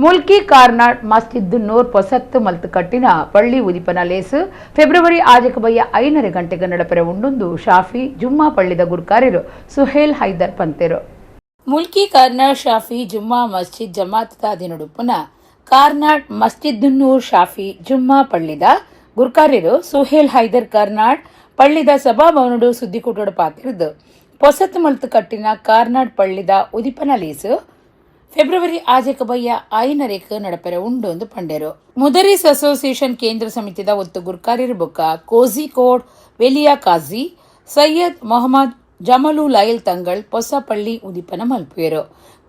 ಮುಲ್ಕಿ ಕಾರ್ನಾಡ್ ಮಸ್ಜಿದ್ದುನ್ನೂರ್ ಪೊಸತ್ತು ಮಲ್ತು ಕಟ್ಟಿನ ಪಳ್ಳಿ ಉದಿಪನ ಲೇಸು ಫೆಬ್ರವರಿ ಆಜಕಬಯ್ಯ 5:30 ಗಂಟೆಗೆ ನಡಪೆರೆ ಉಂಡೊಂದು ಶಾಫಿ ಜುಮ್ಮಾ ಪಳ್ಳಿದ ಗುರ್ಕಾರಿರು ಸುಹೇಲ್ ಹೈದರ್ ಪಂತೆರು ಮುಲ್ಕಿ ಕಾರ್ನಾಡ್ ಶಾಫಿ ಜುಮ್ಮಾ ಮಸ್ಜಿದ್ ಜಮಾತ್ ದಿನಡುಪುನ ಕಾರ್ನಾಡ್ ಮಸ್ಜಿದ್ದುನ್ನೂರ್ ಶಾಫಿ ಜುಮ್ಮಾ ಪಳ್ಳಿದ ಗುರ್ಕಾರಿರು ಸುಹೇಲ್ ಹೈದರ್ ಕಾರ್ನಾಡ್ ಪಳ್ಳಿದ ಸಭಾಭವನಡು ಸುದ್ದಿಕೂಟೋಡು ಪಾತಿರುದು ಪೊಸತ್ತು ಮಲ್ತು ಕಟ್ಟಿನ ಕಾರ್ನಾಡ್ ಪಳ್ಳಿದ ಉದಿಪನ ಲೇಸು ಫೆಬ್ರವರಿ ಆಜಕಬಯ್ಯ 5:30 ನಡಪೆರೆ ಉಂಡೊಂದು ಪಂಡೆರು ಮುದರಿಸ್ ಅಸೋಸಿಯೇಷನ್ ಕೇಂದ್ರ ಸಮಿತಿದ ಒತ್ತು ಗುರ್ಕಾರಿರು ಬೊಕ್ಕ ಕೋಝಿಕೋಡ್ ವೆಲಿಯಾ ಕಾಜಿ ಸೈಯದ್ ಮೊಹಮ್ಮದ್ ಜಮಲು ಲೈಲ್ ತಂಗಳ್ ಪೊಸಪಳ್ಳಿ ಉದಿಪನ ಮಲ್ಪುವೆರು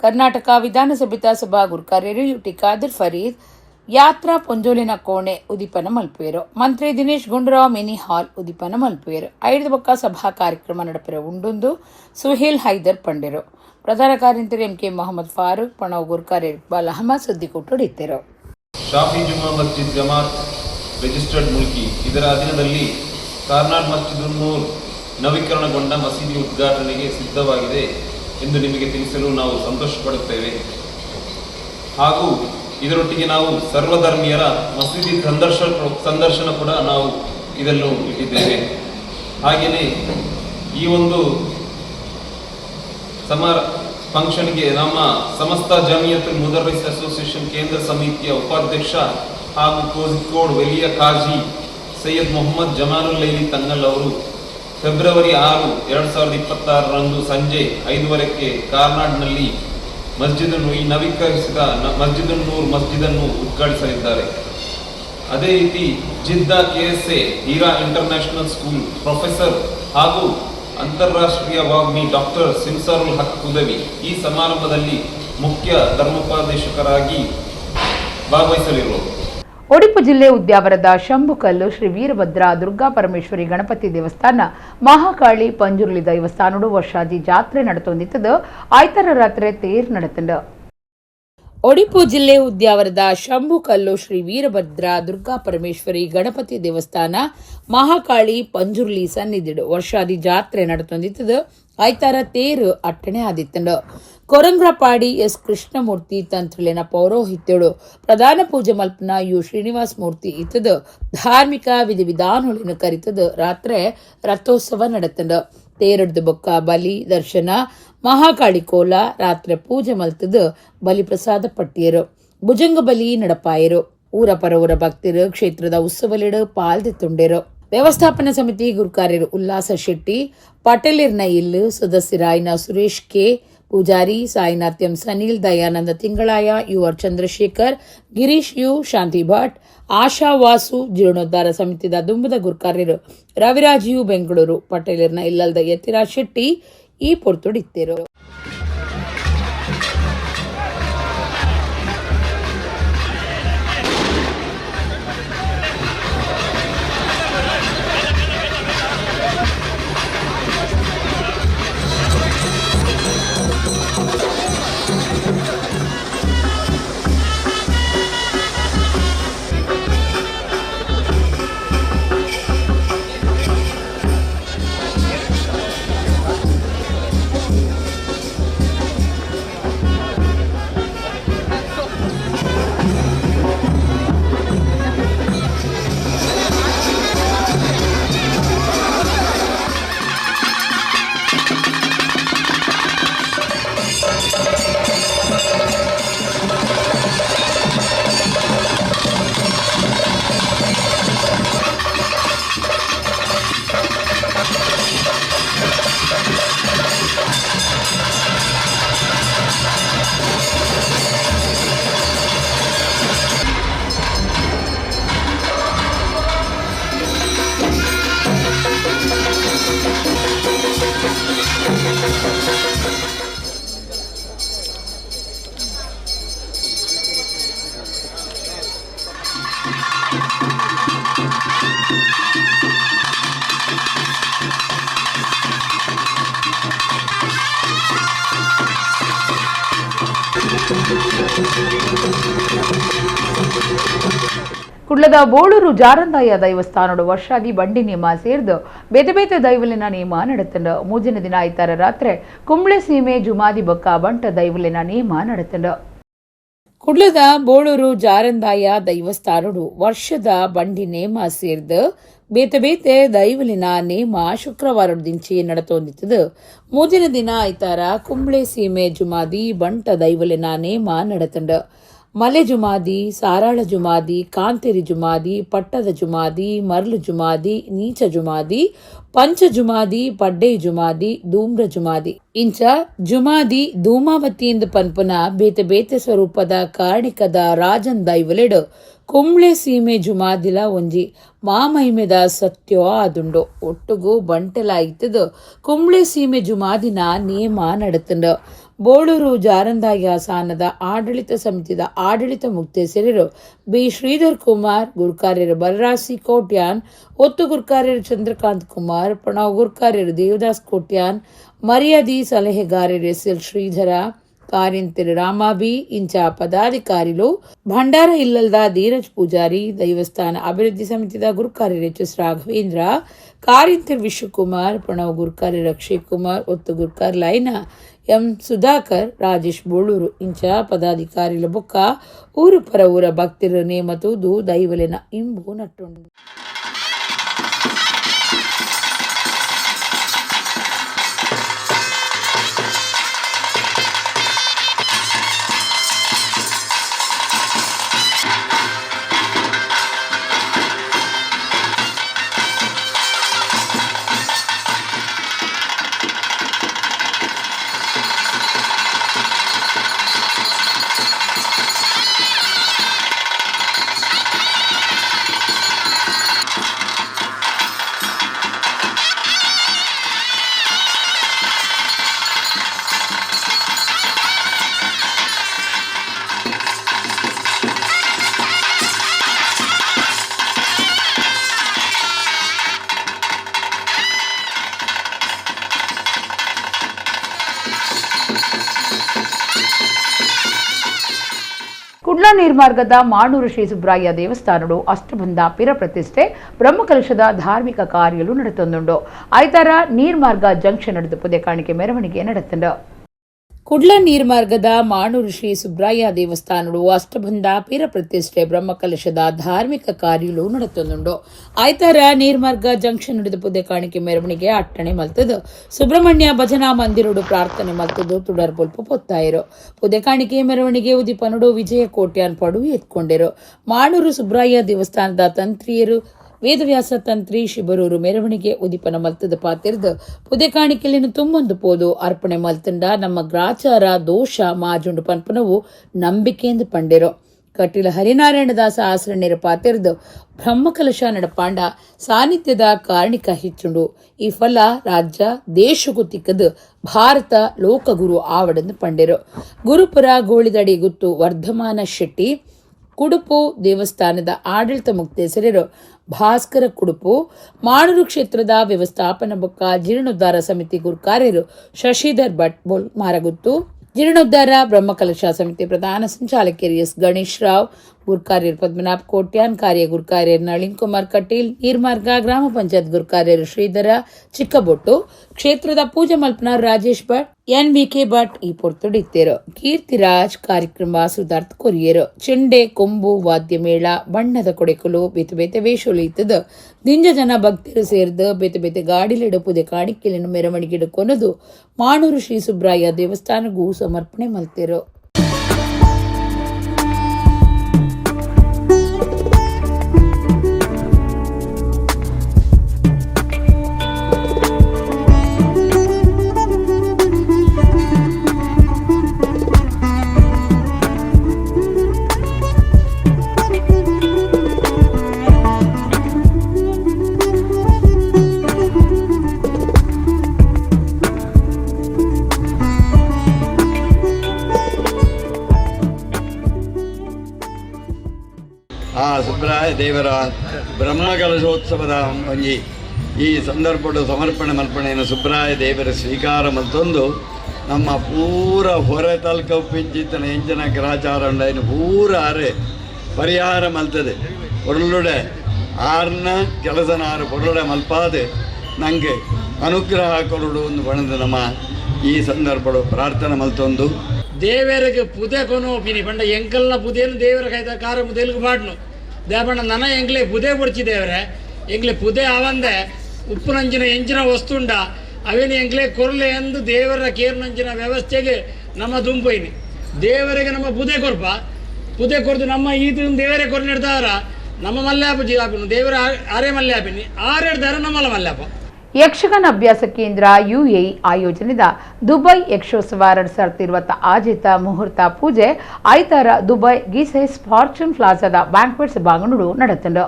ಕರ್ನಾಟಕ ವಿಧಾನಸಭೆತ ಸಭಾ ಗುರ್ಕಾರಿರು ಯುಟಿ ಖಾದರ್ ಫರೀದ್ ಯಾತ್ರಾ ಪೊಂಜೋಲಿನ ಕೋಣೆ ಉದಿಪನ ಮಲ್ಪುವೆರು ಮಂತ್ರಿ ದಿನೇಶ್ ಗುಂಡೂರಾವ್ ಮಿನಿ ಹಾಲ್ ಉದಿಪನ ಮಲ್ಪುವೆರು 5 ಬೊಕ್ಕ ಸಭಾ ಕಾರ್ಯಕ್ರಮ ನಡಪೆರೆ ಉಂಡೊಂದು ಸುಹೇಲ್ ಹೈದರ್ ಪಂಡೆರು ಪ್ರಧಾನ ಕಾರ್ಯದರ್ಶಿ ಎಂ ಕೆ ಮೊಹಮ್ಮದ್ ಫಾರೂಕ್ ಪಣವ್ ಗುರ್ಕಾರಿ ಇಕ್ಬಾಲ್ ಅಹಮದ್ ಸುದ್ದಿಕೂಟು ಇದ್ದರು. ಶಾಫಿ ಜುಮ್ಮಾ ಮಸ್ಜಿದ್ ಜಮಾತ್ ರಿಜಿಸ್ಟರ್ಡ್ ಮುಲ್ಕಿ ಇದರ ಅಧೀನದಲ್ಲಿ ಕಾರ್ನಾಡ್ ಮಸ್ಜಿದುನ್ನೂರ್ ನವೀಕರಣಗೊಂಡ ಮಸೀದಿ ಉದ್ಘಾಟನೆಗೆ ಸಿದ್ಧವಾಗಿದೆ ಎಂದು ನಿಮಗೆ ತಿಳಿಸಲು ನಾವು ಸಂತೋಷ ಪಡುತ್ತೇವೆ. ಹಾಗೂ ಇದರೊಟ್ಟಿಗೆ ನಾವು ಸರ್ವಧರ್ಮೀಯರ ಮಸೀದಿ ಸಂದರ್ಶನ ಕೂಡ ನಾವು ಇದನ್ನು ಇಟ್ಟಿದ್ದೇವೆ. ಹಾಗೆಯೇ ಈ ಒಂದು ಫಂಕ್ಷನ್ಗೆ ನಮ್ಮ ಸಮಸ್ತ ಜಮಿಯತ್ ಮುದರ್ರಿಸ್ ಅಸೋಸಿಯೇಷನ್ ಕೇಂದ್ರ ಸಮಿತಿಯ ಉಪಾಧ್ಯಕ್ಷ ಹಾಗೂ ಕೋಝಿಕೋಡ್ ವೆಲಿಯಾ ಕಾಜಿ ಸೈಯದ್ ಮೊಹಮ್ಮದ್ ಜಮಾನುಲ್ ಲೈಲಿ ತಂಗಲ್ ಅವರು ಫೆಬ್ರವರಿ 6, 2026ರಂದು ಸಂಜೆ 5:15ಕ್ಕೆ ಕಾರ್ನಾಡ್ನಲ್ಲಿ ಈ ನವೀಕರಿಸಿದ ಮಸ್ಜಿದುನ್ನೂರ್ ಮಸ್ಜಿದನ್ನು ಉದ್ಘಾಟಿಸಲಿದ್ದಾರೆ. ಅದೇ ರೀತಿ ಜಿದ್ದಾ KSA Heera international school professor ಹಾಗೂ ಅಂತಾರಾಷ್ಟ್ರೀಯ ವಾಗ್ಮಿ ಡಾಕ್ಟರ್ ಸಿಮ್ಸಾರುಲ್ ಹಕ್ ಹುದವಿ ಈ ಸಮಾರಂಭದಲ್ಲಿ ಮುಖ್ಯ ಧರ್ಮೋಪದೇಶಕರಾಗಿ ಭಾಗವಹಿಸಲಿರುವರು. ಉಡುಪಿ ಜಿಲ್ಲೆ ಉದ್ಯಾವರದ ಶಂಭುಕಲ್ಲು ಶ್ರೀ ವೀರಭದ್ರ ದುರ್ಗಾ ಪರಮೇಶ್ವರಿ ಗಣಪತಿ ದೇವಸ್ಥಾನ ಮಹಾಕಾಳಿ ಪಂಜುರ್ಲಿ ದೇವಸ್ಥಾನಡು ವರ್ಷಾದಿ ಜಾತ್ರೆ ನಡತೊಂದಿತ್ತದು ಆಯ್ತಾರ ರಾತ್ರಿ ತೇರ್ ನಡತಂಡ. ಒಡಿಪು ಜಿಲ್ಲೆ ಉದ್ಯಾವರದ ಶಂಭುಕಲ್ಲು ಶ್ರೀ ವೀರಭದ್ರ ದುರ್ಗಾ ಪರಮೇಶ್ವರಿ ಗಣಪತಿ ದೇವಸ್ಥಾನ ಮಹಾಕಾಳಿ ಪಂಜುರ್ಲಿ ಸನ್ನಿಧಿಡು ವರ್ಷಾದಿ ಜಾತ್ರೆ ನಡತೊಂದಿತ್ತದು ಆಯ್ತಾರ ತೇರು ಅಟ್ಟಣೆ ಆದಿತ್ತಂಡು. ಕೊರಂಗ್ರಪಾಡಿ ಎಸ್ ಕೃಷ್ಣಮೂರ್ತಿ ತಂತ್ರಿಲಿನ ಪೌರೋಹಿತ್ಯಡು ಪ್ರಧಾನ ಪೂಜೆ ಮಲ್ಪನ ಯು ಶ್ರೀನಿವಾಸ ಮೂರ್ತಿ ಇತ್ತದು ಧಾರ್ಮಿಕ ವಿಧಿವಿಧಾನಗಳನ್ನು ಕರಿತದು ರಾತ್ರಿ ರಥೋತ್ಸವ ನಡತಂಡು. ತೇರಡ್ದು ಬೊಕ್ಕ ಬಲಿ ದರ್ಶನ ಮಹಾಕಾಳಿ ಕೋಲ ರಾತ್ರಿ ಪೂಜೆ ಮಲ್ತದು ಬಲಿ ಪ್ರಸಾದ ಪಟ್ಟಿಯರು ಭುಜಂಗ ಬಲಿ ನಡಪಾಯರು ಊರ ಪರವೂರ ಭಕ್ತರು ಕ್ಷೇತ್ರದ ಉತ್ಸವಲಿಡು ಪಾಲ್ದೆತ್ತುಂಡೆರು. ವ್ಯವಸ್ಥಾಪನಾ ಸಮಿತಿ ಗುರುಕಾರ್ಯರು ಉಲ್ಲಾಸ ಶೆಟ್ಟಿ ಪಟೇಲಿರ್ನ ಇಲ್ಲು ಸದಸ್ಯರಾಯ್ನ Suresh K Poojary Sainath M Sanil Dayananda Tingalaya U R Chandrashekar Girish U Shanti Bhat Asha Vasu ಜೀರ್ಣೋದ್ಧಾರ ಸಮಿತಿದ ದುಂಬದ ಗುರುಕಾರ್ಯರು ರವಿರಾಜ್ ಯು ಬೆಂಗಳೂರು ಪಟೇಲಿರ್ನ ಇಲ್ಲಲ್ದ ಯತಿರಾಜ್ ಶೆಟ್ಟಿ ಈ ಪೊರ್ತೊಡಿತ್ತೇರು. ಕುಡ್ಲದ ಬೋಳೂರು ಜಾರಂದಾಯ ದೈವಸ್ಥಾನದ ವರ್ಷಾದಿ ಬಂಡಿ ನೇಮ ಸೇರಿದು ಬೇತೆ ಬೇತೆ ದೈವಲಿನ ನೇಮ ನಡೆತಂಡ ಮೂಜಿನ ದಿನ ಐತಾರ ರಾತ್ರಿ ಕುಂಬ್ಳೆ ಸೀಮೆ ಜುಮಾದಿ ಬೊಕ್ಕ ಬಂಟ ದೈವಲಿನ ನೇಮ ನಡೆತಂಡ ಕುಡ್ಲದ ಬೋಳೂರು ಜಾರಂದಾಯ ದೈವಸ್ಥಾನಡು ವರ್ಷದ ಬಂಡಿ ನೇಮ ಸೇರಿದು ಬೇತೆ ಬೇತೆ ದೈವಲಿನ ನೇಮ ಶುಕ್ರವಾರದ ದಿಂಚಿ ನಡತೊಂದಿತ್ತದು ಮೂಜಿನ ದಿನ ಐತಾರ ಕುಂಬ್ಳೆ ಸೀಮೆ ಜುಮಾದಿ ಬಂಟ ದೈವಲಿನ ನೇಮ ನಡೆತಂಡ ಮಲೆ ಜುಮಾದಿ ಸಾರಾಳ ಜುಮಾದಿ ಕಾಂತೇರಿ ಜುಮಾದಿ ಪಟ್ಟದ ಜುಮಾದಿ ಮರ್ಲು ಜುಮಾದಿ ನೀಚ ಜುಮಾದಿ ಪಂಚ ಜುಮಾದಿ ಪಡ್ಡೆ ಜುಮಾದಿ ಧೂಮ್ರ ಜುಮಾದಿ ಇಂಚ ಜುಮಾದಿ ಧೂಮಾವತಿಯಿಂದ ಪನ್ಪುನ ಬೇತೆ ಬೇತೆ ಸ್ವರೂಪದ ಕಾರ್ಣಿಕದ ರಾಜನ್ ದೈವಲೆಡು ಕುಂಬ್ಳೆ ಸೀಮೆ ಜುಮಾದಿಲ ಒಂಜಿ ಮಾಮೈಮೆದ ಸತ್ಯೋ ಆದುಂಡು ಒಟ್ಟುಗು ಬಂಟೆಲ ಇತ್ತದು ಕುಂಬ್ಳೆ ಸೀಮೆ ಜುಮಾದಿನ ನೇಮ ನಡೆತಂಡು ಬೋಳೂರು ಜಾರಂದಾಯ ಸಾನದ ಆಡಳಿತ ಸಮಿತಿದ ಆಡಳಿತ ಮುಕ್ತೇಸರರು ಬಿ ಶ್ರೀಧರ್ ಕುಮಾರ್ ಗುರ್ಕಾರ್ಯರು ಬಲರಾಸಿ ಕೋಟ್ಯಾನ್ ಒತ್ತು ಗುರ್ಕಾರ್ಯರು ಚಂದ್ರಕಾಂತ್ ಕುಮಾರ್ ಪ್ರಣವ್ ಗುರ್ಕಾರ್ಯರು ದೇವದಾಸ್ ಕೋಟ್ಯಾನ್ ಮರ್ಯಾದಿ ಸಲಹೆಗಾರರು ಎಸ್.ಎಲ್. ಶ್ರೀಧರ ಕಾರ್ಯಂತಿರು ರಾಮಾಬಿ ಇಂಚ ಪದಾಧಿಕಾರಿಗಳು ಭಂಡಾರ ಇಲ್ಲದ ಧೀರಜ್ ಪೂಜಾರಿ ದೈವಸ್ಥಾನ ಅಭಿವೃದ್ಧಿ ಸಮಿತಿದ ಗುರುಕಾರ್ಯರು ಎಚ್.ಎಸ್. ರಾಘವೇಂದ್ರ ಕಾರ್ಯಂತಿರು ವಿಶ್ವಕುಮಾರ್ ಪ್ರಣವ್ ಗುರುಕಾರ್ಯರು ಅಕ್ಷಯ್ ಕುಮಾರ್ ಒತ್ತು ಗುರುಕಾರ್ ಲೈನ ಎಂ ಸುಧಾಕರ್ ರಾಜೇಶ್ ಬೋಳೂರು ಇಂಚ ಪದಾಧಿಕಾರಿల ಬೊಕ್ಕ ಊರು ಪರ ಊರ ಭಕ್ತಿರ ನೇಮತುದು ದೈವಲಿನ ಇಂಬು ನಟ್ಟುಂಡು ಕುಡ್ಲ ನೀರ್ಮಾರ್ಗದ ಮಾಣೂರು ಶ್ರೀ ಸುಬ್ರಾಯ ದೇವಸ್ಥಾನಡು ಅಷ್ಟಬಂಧ ಪಿರ ಪ್ರತಿಷ್ಠೆ ಬ್ರಹ್ಮಕಲಶದ ಧಾರ್ಮಿಕ ಕಾರ್ಯಲು ನಡೆತೊಂದುಂಡು ಐತಾರ ನೀರ್ಮಾರ್ಗ ಜಂಕ್ಷನ್ ನಡೆದು ಪುದೆ ಕಾಣಿಕೆ ಮೆರವಣಿಗೆ ನಡೆತಂಡು ಕುಡ್ಲ ನೀರ್ಮಾರ್ಗದ ಮಾಣೂರು ಶ್ರೀ ಸುಬ್ರಾಯ ದೇವಸ್ಥಾನಡು ಅಷ್ಟಬಂಧ ಪಿರ ಪ್ರತಿಷ್ಠೆ ಬ್ರಹ್ಮಕಲಶದ ಧಾರ್ಮಿಕ ಕಾರ್ಯಲು ನಡೆತೊಂದುಂಡು ಐತಾರ ನೀರ್ಮಾರ್ಗ ಜಂಕ್ಷನ್ ನಡೆದು ಪುದೆ ಕಾಣಿಕೆ ಮೆರವಣಿಗೆ ಅಟ್ಟಣೆ ಮಲ್ತದು ಸುಬ್ರಹ್ಮಣ್ಯ ಭಜನಾ ಮಂದಿರಡು ಪ್ರಾರ್ಥನೆ ಮಲ್ತದು ತುಡರ್ ಪೊಲ್ಪ ಪೊತ್ತಾಯಿರು ಪುದೆ ಕಾಣಿಕೆ ಮೆರವಣಿಗೆ ಉದಿಪನಡು ವಿಜಯ ಕೋಟ್ಯಾನ್ ಪಡು ಎತ್ಕೊಂಡಿರು ಮಾಣೂರು ಸುಬ್ರಾಯ ದೇವಸ್ಥಾನದ ತಂತ್ರಿಯರು ವೇದವ್ಯಾಸ ತಂತ್ರಿ ಶಿಬರೂರು ಮೆರವಣಿಗೆ ಉದಿಪನ ಮಲ್ತದ ಪಾತಿರ್ದು ಪುದೆ ಕಾಣಿಕೆಲಿನ ತುಂಬೊಂದು ಪೋದು ಅರ್ಪಣೆ ಮಲ್ತಂಡ ನಮ್ಮ ಗ್ರಾಚಾರ ದೋಷ ಮಾಜುಂಡು ಪನ್ಪನವು ನಂಬಿಕೆಂದು ಪಂಡಿರು ಕಟೀಲ ಹರಿನಾರಾಯಣದಾಸ ಆಸರಣ್ಯರ ಪಾತಿರ್ದು ಬ್ರಹ್ಮಕಲಶ ನಡಪಾಂಡ ಸಾನ್ನಿಧ್ಯದ ಕಾರಣಿಕ ಹೆಚ್ಚುಂಡು ಈ ಫಲ ರಾಜ್ಯ ದೇಶಕ್ಕೂ ತಿಕ್ಕದು ಭಾರತ ಲೋಕಗುರು ಆವಡಂದು ಪಂಡಿರು ಗುರುಪುರ ಗೋಳಿದಡಿ ಗುತ್ತು ವರ್ಧಮಾನ ಶೆಟ್ಟಿ ಕುಡುಪು ದೇವಸ್ಥಾನದ ಆಡಳಿತ ಮುಕ್ತೇಸರರು ಭಾಸ್ಕರ ಕುಡುಪು ಮಾಣೂರು ಕ್ಷೇತ್ರದ ವ್ಯವಸ್ಥಾಪನಾ ಬೊಕ್ಕ ಜೀರ್ಣೋದ್ಧಾರ ಸಮಿತಿ ಗುರುಕಾರ್ಯರು ಶಶಿಧರ್ ಭಟ್ ಮಾರಗುತ್ತು ಜೀರ್ಣೋದ್ಧಾರ ಬ್ರಹ್ಮಕಲಶ ಸಮಿತಿ ಪ್ರಧಾನ ಸಂಚಾಲಕಿಯರು ಎಸ್ ಗಣೇಶ್ ರಾವ್ ಗುರುಕಾರ್ಯರು ಪದ್ಮನಾಭ್ ಕೋಟ್ಯಾನ್ ಕಾರ್ಯ ಗುರುಕಾರ್ಯರು ನಳಿನ್ ಕುಮಾರ್ ಕಟೀಲ್ ನೀರ್ಮಾರ್ಗ ಗ್ರಾಮ ಪಂಚಾಯತ್ ಗುರುಕಾರ್ಯರು ಶ್ರೀಧರ ಚಿಕ್ಕಬೊಟ್ಟು ಕ್ಷೇತ್ರದ ಪೂಜಾ ಮಲ್ಪನಾರ್ ರಾಜೇಶ್ ಭಟ್ ಎನ್.ವಿ.ಕೆ. ಭಟ್ ಈ ಪೊರ್ತುಡಿತ್ತೇರು ಕೀರ್ತಿರಾಜ್ ಕಾರ್ಯಕ್ರಮ ಸುಧಾರ್ಥ ಕೊರಿಯರು ಚೆಂಡೆ ಕೊಂಬು ವಾದ್ಯ ಮೇಳ ಬಣ್ಣದ ಕೊಡೆಕಲು ಬೇತೆ ಬೇತೆ ವೇಷಲು ಇತ್ತದು ದಿಂಜ ಜನ ಭಕ್ತರು ಸೇರಿದು ಬೇತೆ ಬೇತೆ ಗಾಡಿಲಿಡಪುದೆ ಕಾಣಿಕೆಲಿನ ಮೆರವಣಿಗೆ ಕೊನದು ಮಾಣೂರು ಶ್ರೀ ಸುಬ್ರಾಯ ದೇವಸ್ಥಾನಗೂ ಸಮರ್ಪಣೆ ಮಲ್ತೇರು ಸುಬ್ರಾಯ ದೇವರ ಬ್ರಹ್ಮಕಲಶೋತ್ಸವದ ಈ ಸಂದರ್ಭದ ಸಮರ್ಪಣೆ ಮಲ್ಪಣೆಯನ್ನು ಸುಬ್ರಾಯ ದೇವರ ಸ್ವೀಕಾರ ಮತ್ತೊಂದು ನಮ್ಮ ಪೂರ ಹೊರೆ ತಲ್ಕ ಪಿಂಚಿತ್ತನ ಎಂಚಿನ ಗ್ರಹಚಾರ ಉಂಡಾಯಿನ ಪೂರ ಅರೆ ಪರಿಹಾರ ಮಲ್ತದೆ ಒಳ್ಳುಡೆ ಆರ್ನ ಕೆಲಸನ ಆರು ಒಳ್ಳುಡೆ ಮಲ್ಪಾದೆ ನನಗೆ ಅನುಗ್ರಹ ಕೊರಡು ಒಂದು ಬಣದ ನಮ್ಮ ಈ ಸಂದರ್ಭಗಳು ಪ್ರಾರ್ಥನೆ ಮಲ್ತೊಂದು ದೇವರಿಗೆ ಪುದೆ ಕೊನೋ ಪಿನಿ ಪಂಡ ಎಂಕಲ್ನ ಪುದೇನು ದೇವರ ಕೈತ ಕಾರ ಮುದೇಲ್ಗೆ ಬಾಡ್ನು ದೇವಣ್ಣ ನನ್ನ ಎಂಗ್ಲೆ ಪುದೆ ಬುಡ್ಚಿ ದೇವರೇ ಎಂಗ್ಲೆ ಪುದೆ ಅವಂದೆ ಉಪ್ಪು ನಂಜಿನ ಎಂಚಿನ ವಸ್ತುಂಡ ಅವೇನು ಎಂಗ್ಲೆ ಕೊರ್ಲೆ ಎಂದು ದೇವರ ಕೇರ್ನಂಚಿನ ವ್ಯವಸ್ಥೆಗೆ ನಮ್ಮ ದುಂಪೈನಿ ದೇವರಿಗೆ ನಮ್ಮ ಪುದೆ ಕೊರ್ಪ ಪುದೆ ಕೊರ್ದು ನಮ್ಮ ಈತ ದೇವರೇ ಕೊರ್ ನಿರ್ಧಾರ ನಮ್ಮ ಮಲ್ಯಾಪ ಜೀವಾಪಿನ ದೇವರ ಆರೇ ಮಲ್ಯಾಪಿನಿ ಆರೇಡ್ದಾರ ನಮ್ಮಲ್ಲ ಮಲ್ಯಾಪ. ಯಕ್ಷಗಾನ ಅಭ್ಯಾಸ ಕೇಂದ್ರ UAE ಆಯೋಜನೆದ ದುಬೈ ಯಕ್ಷೋತ್ಸವ 2020 ಆಜಿತ ಮುಹೂರ್ತ ಪೂಜೆ ಐತಾರ ದುಬೈ ಗೀಸೆಸ್ ಫಾರ್ಚೂನ್ ಪ್ಲಾಜಾದ ಬ್ಯಾಂಕ್ವೆಟ್ಸ್ ಬಾಂಗಣುಡು ನಡೆತಂಡು.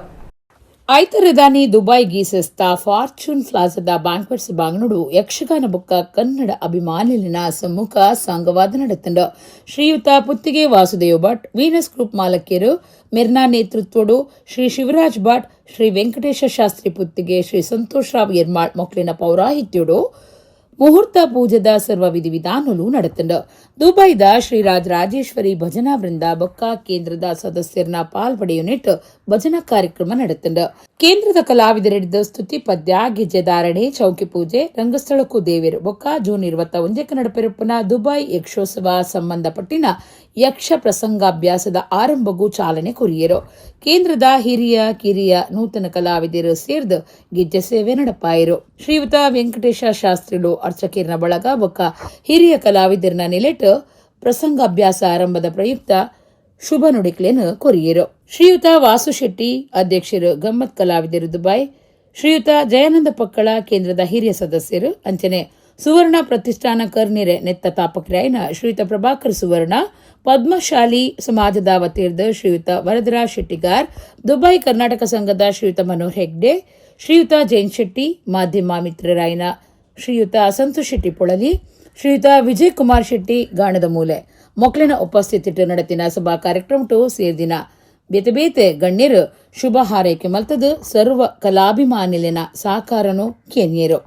ಐತರದಾನಿ ದುಬೈ ಗೀಸೆಸ್ತ ಫಾರ್ಚೂನ್ ಪ್ಲಾಜಾದ ಬ್ಯಾಂಕ್ವೆಟ್ಸ್ ಬಾಂಗಣುಡು ಯಕ್ಷಗಾನ ಬುಕ್ಕ ಕನ್ನಡ ಅಭಿಮಾನಿಲಿನ ಸಮ್ಮುಖ ಸಂಘವಾದ ನಡೆತಂಡು. ಶ್ರೀಯುತ ಪುತ್ತಿಗೆ ವಾಸುದೇವ್ ಭಟ್ ವೀನಸ್ ಗ್ರೂಪ್ ಮಾಲಕಿಯರು ಮಿರ್ನಾ ನೇತೃತ್ವಡು ಶ್ರೀ ಶಿವರಾಜ್ ಭಟ್ ಶ್ರೀ ವೆಂಕಟೇಶ ಶಾಸ್ತ್ರಿ ಪುತ್ತಿಗೆ ಶ್ರೀ ಸಂತೋಷ್ ರಾವ್ ಯರ್ಮಾಳ್ ಮೊಕ್ಲಿನ ಪೌರಾಹಿತ್ಯುಡು ಮುಹೂರ್ತ ಪೂಜೆದ ಸರ್ವ ವಿಧಿವಿಧಾನಲು ನಡೆತಂಡು. ದುಬೈದ ಶ್ರೀರಾಜ್ ರಾಜೇಶ್ವರಿ ಭಜನಾ ವೃಂದ ಬೊಕ್ಕ ಕೇಂದ್ರದ ಸದಸ್ಯರನ್ನ ಪಾಲ್ಪಡೆಯುನಿಟ್ ಭಜನಾ ಕಾರ್ಯಕ್ರಮ ನಡೆತಂಡು. ಕೇಂದ್ರದ ಕಲಾವಿದರಿದ್ದ ಸ್ತುತಿ ಪದ್ಯ ಗೆಜ್ಜೆದಾರಣೆ ಚೌಕಿ ಪೂಜೆ ರಂಗಸ್ಥಳಕ್ಕೂ ದೇವೇರು ಬೊಕ್ಕ ಜೂನ್ 21 ನಡಪೆರುಪ್ಪನ ದುಬೈ ಯಕ್ಷೋತ್ಸವ ಸಂಬಂಧಪಟ್ಟಿನ ಯಕ್ಷ ಪ್ರಸಂಗಾಭ್ಯಾಸದ ಆರಂಭಗೂ ಚಾಲನೆ ಕೊರಿಯರು. ಕೇಂದ್ರದ ಹಿರಿಯ ಕಿರಿಯ ನೂತನ ಕಲಾವಿದರು ಸೇರ್ದು ಗೆಜ್ಜೆ ಸೇವೆ ನಡಪಾಯಿರು. ಶ್ರೀಯುತ ವೆಂಕಟೇಶ ಶಾಸ್ತ್ರಿಗಳು ಅರ್ಚಕೀರ್ನ ಬಳಗ ಬೊಕ್ಕ ಹಿರಿಯ ಕಲಾವಿದರನ್ನ ನೆಲೆಟ್ ಪ್ರಸಂಗಾಭ್ಯಾಸ ಆರಂಭದ ಪ್ರಯುಕ್ತ ಶುಭ ನುಡಿಕಲೇನು ಕೊರಿಯರು. ಶ್ರೀಯುತ ವಾಸು ಶೆಟ್ಟಿ ಅಧ್ಯಕ್ಷರು ಗಮ್ಮತ್ ಕಲಾವಿದರು ದುಬೈ, ಶ್ರೀಯುತ ಜಯಾನಂದ ಪಕ್ಕಳ ಕೇಂದ್ರದ ಹಿರಿಯ ಸದಸ್ಯರು ಅಂಚನೆ ಸುವರ್ಣ ಪ್ರತಿಷ್ಠಾನ ಕರ್ನಿರೆ ನೆತ್ತ ತಾಪಕ್ರಾಯನ ಶ್ರೀಯುತ ಪ್ರಭಾಕರ್ ಸುವರ್ಣ, ಪದ್ಮಶಾಲಿ ಸಮಾಜದ ವತಿರ್ದ ಶ್ರೀಯುತ ವರದರಾಜ್ ಶೆಟ್ಟಿಗಾರ್, ದುಬೈ ಕರ್ನಾಟಕ ಸಂಘದ ಶ್ರೀಯುತ ಮನೋಹರ್ ಹೆಗ್ಡೆ, ಶ್ರೀಯುತ ಜೈನ್ ಶೆಟ್ಟಿ, ಮಾಧ್ಯಮ ಮಿತ್ರರಾಯನ ಶ್ರೀಯುತ ಸಂತೋಷ್ ಶೆಟ್ಟಿ ಪೊಳಲಿ, ಶ್ರೀಯುತ ವಿಜಯ್ ಕುಮಾರ್ ಶೆಟ್ಟಿ ಗಾಣದ ಮೂಲೆ ಮೊಕ್ಲಿನ ಉಪಸ್ಥಿತಿ ನಡೆತಿನ ಸಭಾ ಕಾರ್ಯಕ್ರಮಟು ಸೇರ್ದಿನ ಬೇತೆ ಬೇತೆ ಗಣ್ಯರು ಶುಭ ಹಾರೈಕೆ ಮಲ್ತದು ಸರ್ವ ಕಲಾಭಿಮಾನಿಲಿನ ಸಾಕಾರನು ಕೇನಿಯರು.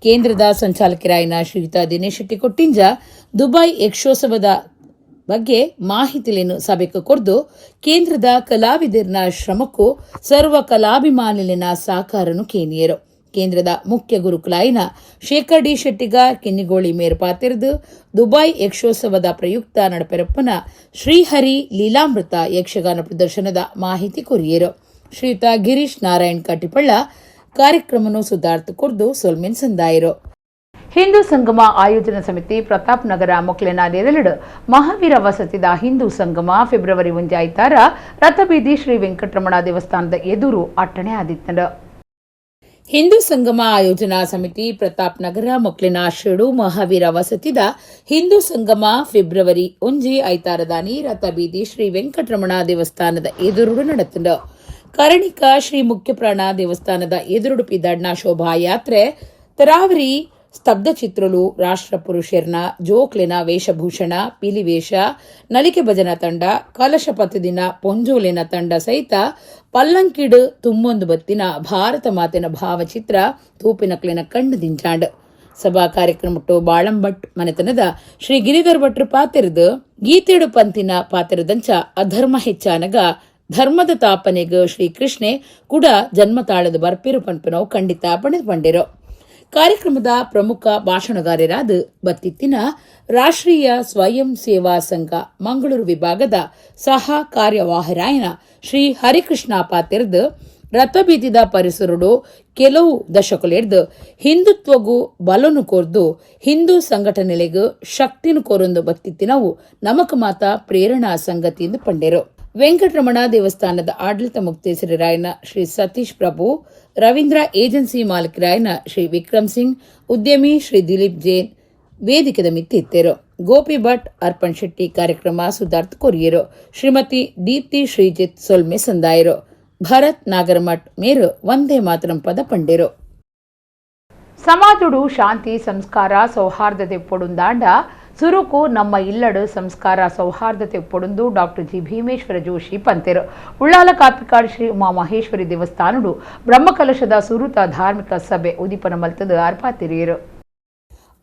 ಕೇಂದ್ರದ ಸಂಚಾಲಕರಾಯನ ಶ್ರೀಯುತ ದಿನೇಶ್ ಶೆಟ್ಟಿ ಕೊಟ್ಟಿಂಜ ದುಬೈ ಯಕ್ಷೋತ್ಸವದ ಬಗ್ಗೆ ಮಾಹಿತಿಲೇನು ಸಭೆಗೆ ಕೊರ್ದು ಕೇಂದ್ರದ ಕಲಾವಿದರ್ನ ಶ್ರಮಕ್ಕೂ ಸರ್ವ ಕಲಾಭಿಮಾನಿಲಿನ ಸಾಕಾರನು ಕೇನಿಯರು. ಕೇಂದ್ರದ ಮುಖ್ಯ ಗುರುಕುಲಾಯಿನ ಶೇಖರ್ ಡಿ ಶೆಟ್ಟಿಗಾರ್ ಕಿನ್ನಿಗೋಳಿ ಮೇರ್ಪಾತಿರ್ದು ದುಬೈ ಯಕ್ಷೋತ್ಸವದ ಪ್ರಯುಕ್ತ ನಡಪೆರಪ್ಪನ ಶ್ರೀಹರಿ ಲೀಲಾಮೃತ ಯಕ್ಷಗಾನ ಪ್ರದರ್ಶನದ ಮಾಹಿತಿ ಕೊರಿಯರು. ಶ್ರೀಯುತ ಗಿರೀಶ್ ನಾರಾಯಣ್ ಕಟಿಪಳ್ಳ ಕಾರ್ಯಕ್ರಮನು ಸುಧಾರ್ಥ ಕೊರ್ದು ಸೊಲ್ಮೆನ್ ಸಂದಾಯರು. ಹಿಂದೂ ಸಂಗಮ ಆಯೋಜನಾ ಸಮಿತಿ ಪ್ರತಾಪ್ ನಗರ ಮೊಕ್ಲೆನ ನೆರಳಿಡು ಮಹಾವೀರ ವಸತಿದ ಹಿಂದೂ ಸಂಗಮ ಫೆಬ್ರವರಿ 1 ಐತಾರ ರಥಬೀದಿ ಶ್ರೀ ವೆಂಕಟರಮಣ ದೇವಸ್ಥಾನದ ಎದುರು ಅಟ್ಟಣೆ ಆದಿತ್ತಂಡು. ಹಿಂದೂ ಸಂಗಮ ಆಯೋಜನಾ ಸಮಿತಿ ಪ್ರತಾಪ್ ನಗರ ಮೊಕ್ಲಿನ ಶ್ರೀಡು ಮಹಾವೀರ ವಸತಿದ ಹಿಂದೂ ಸಂಗಮ ಫೆಬ್ರವರಿ 1 ಐತಾರದಾನಿ ರಥಬೀದಿ ಶ್ರೀ ವೆಂಕಟರಮಣ ದೇವಸ್ಥಾನದ ಎದುರುಡು ನಡೆತಂಡು. ಕರಣಿಕ ಶ್ರೀ ಮುಖ್ಯಪ್ರಾಣ ದೇವಸ್ಥಾನದ ಎದುರುಡು ಪಿದಾಡ್ನ ಶೋಭಾಯಾತ್ರೆ ತರಾವರಿ ಸ್ತಬ್ಧ ಚಿತ್ರಲು ರಾಷ್ಟ್ರ ಪುರುಷರ್ನ ಜೋಕ್ಲಿನ ವೇಷಭೂಷಣ ಪಿಲಿವೇಷ ನಲಿಕೆ ಭಜನಾ ತಂಡ ಕಲಶ ಪಥದಿನ ಪೊಂಜೋಲಿನ ತಂಡ ಸಹಿತ ಪಲ್ಲಂಕಿಡು ತುಂಬೊಂದು ಬತ್ತಿನ ಭಾರತ ಮಾತೆನ ಭಾವಚಿತ್ರ ತೂಪಿನಕ್ಲಿನ ಕಣ್ಣು ದಿಂಚಾಂಡ್. ಸಭಾ ಕಾರ್ಯಕ್ರಮಟ್ಟು ಬಾಳಂಭಟ್ ಮನೆತನದ ಶ್ರೀ ಗಿರಿಧರ್ ಭಟ್ರು ಪಾತಿರದು ಗೀತೆಡು ಪಂತಿನ ಪಾತಿರದಂಚ ಅಧರ್ಮ ಹೆಚ್ಚಾನಗ ಧರ್ಮದ ತಾಪನೆಗ ಶ್ರೀಕೃಷ್ಣೆ ಕೂಡ ಜನ್ಮ ತಾಳದ ಬರ್ಪಿರು ಪನ್ಪನವು ಖಂಡಿತ ಪಣೆದು ಬಂಡಿರು. ಕಾರ್ಯಕ್ರಮದ ಪ್ರಮುಖ ಭಾಷಣಗಾರರಾದ ಬತ್ತಿತ್ತಿನ ರಾಷ್ಟ್ರೀಯ ಸ್ವಯಂ ಸೇವಾ ಸಂಘ ಮಂಗಳೂರು ವಿಭಾಗದ ಸಹ ಕಾರ್ಯವಾಹರಾಯನ ಶ್ರೀ ಹರಿಕೃಷ್ಣ ಪಾತಿರ್ದು ರಥಬೀದಿದ ಪರಿಸರಡು ಕೆಲವು ದಶಕಲೆರ್ದು ಹಿಂದುತ್ವಗೂ ಬಲನು ಕೋರ್ದು ಹಿಂದೂ ಸಂಘಟನೆಲೆಗೂ ಶಕ್ತಿನು ಕೋರೊಂದು ಬತ್ತಿತ್ತಿನವು ನಮಕ ಮಾತ ಪ್ರೇರಣಾ ಸಂಗತಿಯಿಂದ ಪಂಡೆರು. ವೆಂಕಟರಮಣ ದೇವಸ್ಥಾನದ ಆಡಳಿತ ಮುಕ್ತೇಸರರಾಯನ ಶ್ರೀ ಸತೀಶ್ ಪ್ರಭು, ರವೀಂದ್ರ ಏಜೆನ್ಸಿ ಮಾಲಕರಾಯನ ಶ್ರೀ ವಿಕ್ರಮ್ ಸಿಂಗ್, ಉದ್ಯಮಿ ಶ್ರೀ ದಿಲೀಪ್ ಜೈನ್ ವೇದಿಕೆದ ಮಿತ್ತಿತ್ತೇರು. ಗೋಪಿ ಭಟ್ ಅರ್ಪಣ್ ಶೆಟ್ಟಿ ಕಾರ್ಯಕ್ರಮ ಸುಧಾರ್ಥ ಕೊರಿಯರು. ಶ್ರೀಮತಿ ದೀಪ್ತಿ ಶ್ರೀಜಿತ್ ಸೊಲ್ಮೆ ಸಂದಾಯರು. ಭರತ್ ನಾಗರಮಠ್ ಮೇರು ವಂದೇ ಮಾತರಂ ಪದ ಪಂಡೇರು. ಸಮಾಜಡು ಶಾಂತಿ ಸಂಸ್ಕಾರ ಸೌಹಾರ್ದತೆ ಪೊಡುಂದಾಂಡ ಸುರುಕು ನಮ್ಮ ಇಲ್ಲಡು ಸಂಸ್ಕಾರ ಸೌಹಾರ್ದತೆ ಪೊಡುಂದು ಡಾಕ್ಟರ್ ಜಿ ಭೀಮೇಶ್ವರ ಜೋಶಿ ಪಂತೆರು. ಉಳ್ಳಾಲ ಕಾಪಿಕಾಡು ಶ್ರೀ ಉಮಾ ಮಹೇಶ್ವರಿ ದೇವಸ್ಥಾನಡು ಬ್ರಹ್ಮಕಲಶದ ಸುರುತ ಧಾರ್ಮಿಕ ಸಭೆ ಉದಿಪನ ಮಲ್ತದ ಅರ್ಪಾತಿರಿಯರು.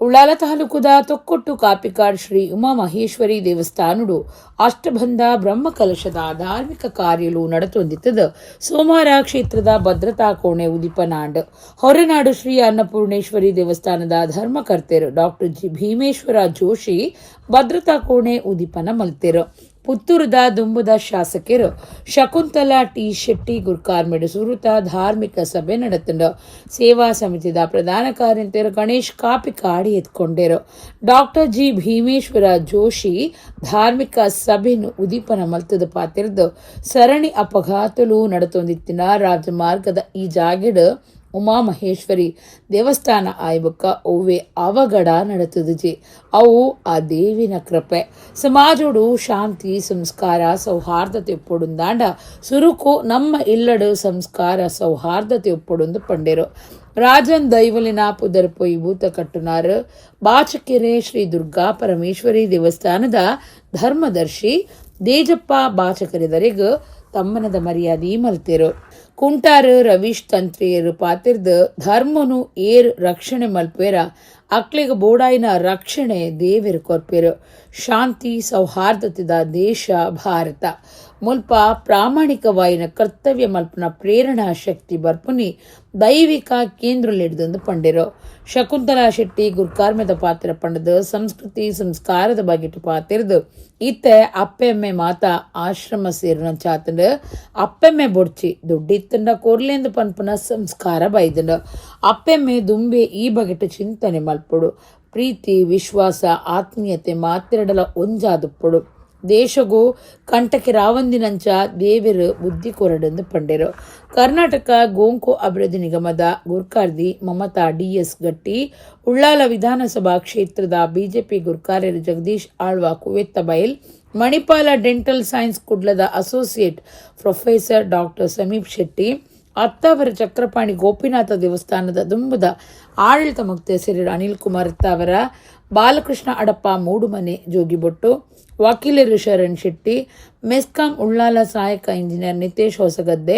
ಉಳ್ಳಾಲ ತಾಲೂಕುದ ತೊಕ್ಕೊಟ್ಟು ಕಾಪಿಕಾಡ್ ಶ್ರೀ ಉಮಾಮಹೇಶ್ವರಿ ದೇವಸ್ಥಾನಡು ಅಷ್ಟಬಂಧ ಬ್ರಹ್ಮಕಲಶದ ಧಾರ್ಮಿಕ ಕಾರ್ಯಲು ನಡತೊಂದಿತ್ತದ ಸೋಮವಾರ ಕ್ಷೇತ್ರದ ಭದ್ರತಾ ಕೋಣೆ ಉದಿಪನಾಂಡ್ ಹೊರನಾಡು ಶ್ರೀ ಅನ್ನಪೂರ್ಣೇಶ್ವರಿ ದೇವಸ್ಥಾನದ ಧರ್ಮಕರ್ತೆರು ಡಾಕ್ಟರ್ ಜಿ ಭೀಮೇಶ್ವರ ಜೋಶಿ ಭದ್ರತಾ ಕೋಣೆ ಉದಿಪನ ಮಲ್ತೆರು. ಪುತ್ತೂರದ ದುಂಬುದ ಶಾಸಕರು ಶಕುಂತಲಾ ಟಿ ಶೆಟ್ಟಿ ಗುರ್ಕಾರ್ಮೆಡ್ ಸುರುತ ಧಾರ್ಮಿಕ ಸಭೆ ನಡೆತಂಡು. ಸೇವಾ ಸಮಿತಿದ ಪ್ರಧಾನ ಕಾರ್ಯಂತರು ಗಣೇಶ್ ಕಾಪಿಕಾಡಿ ಎತ್ಕೊಂಡರು. ಡಾಕ್ಟರ್ ಜಿ ಭೀಮೇಶ್ವರ ಜೋಶಿ ಧಾರ್ಮಿಕ ಸಭೆಯನ್ನು ಉದೀಪನ ಮಲ್ತದ ಪಾತಿರ್ದು ಸರಣಿ ಅಪಘಾತಲು ನಡತೊಂದಿತ್ತಿನ ರಾಜಮಾರ್ಗದ ಈ ಜಾಗೆಡ್ ಉಮಾಮಹೇಶ್ವರಿ ದೇವಸ್ಥಾನ ಆಯ್ಬಕ್ಕ ಒವ್ವೆ ಅವಘಡ ನಡೆತದಜಿ. ಅವು ಆ ದೇವಿನ ಕೃಪೆ. ಸಮಾಜೋಡು ಶಾಂತಿ ಸಂಸ್ಕಾರ ಸೌಹಾರ್ದತೆ ಒಪ್ಪೊಡುಂದಾಂಡ ಸುರುಕು ನಮ್ಮ ಇಲ್ಲಡು ಸಂಸ್ಕಾರ ಸೌಹಾರ್ದತೆ ಒಪ್ಪೊಡುಂದು ಪಂಡೆರು. ರಾಜನ್ ದೈವಲಿನ ಪುದರ್ ಪೊಯ್ ಭೂತ ಕಟ್ಟುನಾರ್ ಬಾಚಕೆರೆ ಶ್ರೀ ದುರ್ಗಾ ಪರಮೇಶ್ವರಿ ದೇವಸ್ಥಾನದ ಧರ್ಮದರ್ಶಿ ದೇಜಪ್ಪ ಬಾಚಕರೆದರೆಗೂ ತಮ್ಮನದ ಮರ್ಯಾದೆ ಮಲ್ತೆರು. ಕುಂಟಾರ ರವೀಶ್ ತಂತ್ರಿಯರು ಪಾತಿರ್ದ ಧರ್ಮನು ಏರ್ ರಕ್ಷಣೆ ಮಲ್ಪೇರ ಅಕ್ಲಿಗ ಬೋಡಾಯಿನ ರಕ್ಷಣೆ ದೇವರು ಕೊರ್ಪೇರು. ಶಾಂತಿ ಸೌಹಾರ್ದತೆದ ದೇಶ ಭಾರತ ಮುಲ್ಪ ಪ್ರಾಮಾಣಿಕವಾಯಿನ ಕರ್ತವ್ಯ ಮಲ್ಪನ ಪ್ರೇರಣಾ ಶಕ್ತಿ ಬರ್ಪುನಿ ದೈವಿಕ ಕೇಂದ್ರಲಿಡ್ದಂದು ಪಂಡಿರು. ಶಕುಂತಲಾ ಶೆಟ್ಟಿ ಗುರ್ಕಾರ್ಮೆದ ಪಾತ್ರ ಪಂಡದ ಸಂಸ್ಕೃತಿ ಸಂಸ್ಕಾರದ ಬಗೆಟ್ ಪಾತಿರ್ದು ಇತ್ತೆ ಅಪ್ಪೆಮ್ಮೆ ಮಾತ ಆಶ್ರಮ ಸೇರಿನ ಚಾತಂಡ ಅಪ್ಪೆಮ್ಮೆ ಬೊಡ್ಚಿ ದುಡ್ಡಿತ್ತಂಡ ಕೊರ್ಲೆಂದು ಪನ್ಪನ ಸಂಸ್ಕಾರ ಬೈದಂಡ ಅಪ್ಪೆಮ್ಮೆ ದುಂಬೆ ಈ ಬಗೆಟ್ ಚಿಂತನೆ ಮಲ್ಪೊಡು. ಪ್ರೀತಿ ವಿಶ್ವಾಸ ಆತ್ಮೀಯತೆ ಮಾತಿರಡಲ ಒಂಜಾದುಪ್ಪೊಡು. ದೇಶಗೂ ಕಂಟಕ್ಕೆ ರಾವಂದಿನಂಚ ದೇವರು ಬುದ್ಧಿ ಕೊರಡೆಂದು ಪಂಡೆರು. ಕರ್ನಾಟಕ ಗೋಂಕು ಅಭಿವೃದ್ಧಿ ನಿಗಮದ ಗುರ್ಕಾರ್ದಿ ಮಮತಾ ಡಿಎಸ್ ಗಟ್ಟಿ ಉಳ್ಳಾಲ ವಿಧಾನಸಭಾ ಕ್ಷೇತ್ರದ ಬಿಜೆಪಿ ಗುರ್ಕಾರ್ಯರು ಜಗದೀಶ್ ಆಳ್ವ ಕುವೆತ್ತಬೈಲ್ ಮಣಿಪಾಲ ಡೆಂಟಲ್ ಸೈನ್ಸ್ ಕುಡ್ಲದ associate professor doctor Sameep Shetty Attavar Chakrapani Gopinatha ದೇವಸ್ಥಾನದ ದುಂಬದ ಆಡಳಿತ ಮುಕ್ತೇಸರಿ ಅನಿಲ್ ಕುಮಾರ್ ಅತ್ತಾವರ ಬಾಲಕೃಷ್ಣ ಅಡಪ್ಪ ಮೂಡುಮನೆ ಜೋಗಿಬೊಟ್ಟು ವಕೀಲರು ಶರಣ್ ಶೆಟ್ಟಿ ಮೆಸ್ಕಾಂ ಉಳ್ಳಾಲ ಸಹಾಯಕ ಇಂಜಿನಿಯರ್ ನಿತೇಶ್ ಹೊಸಗದ್ದೆ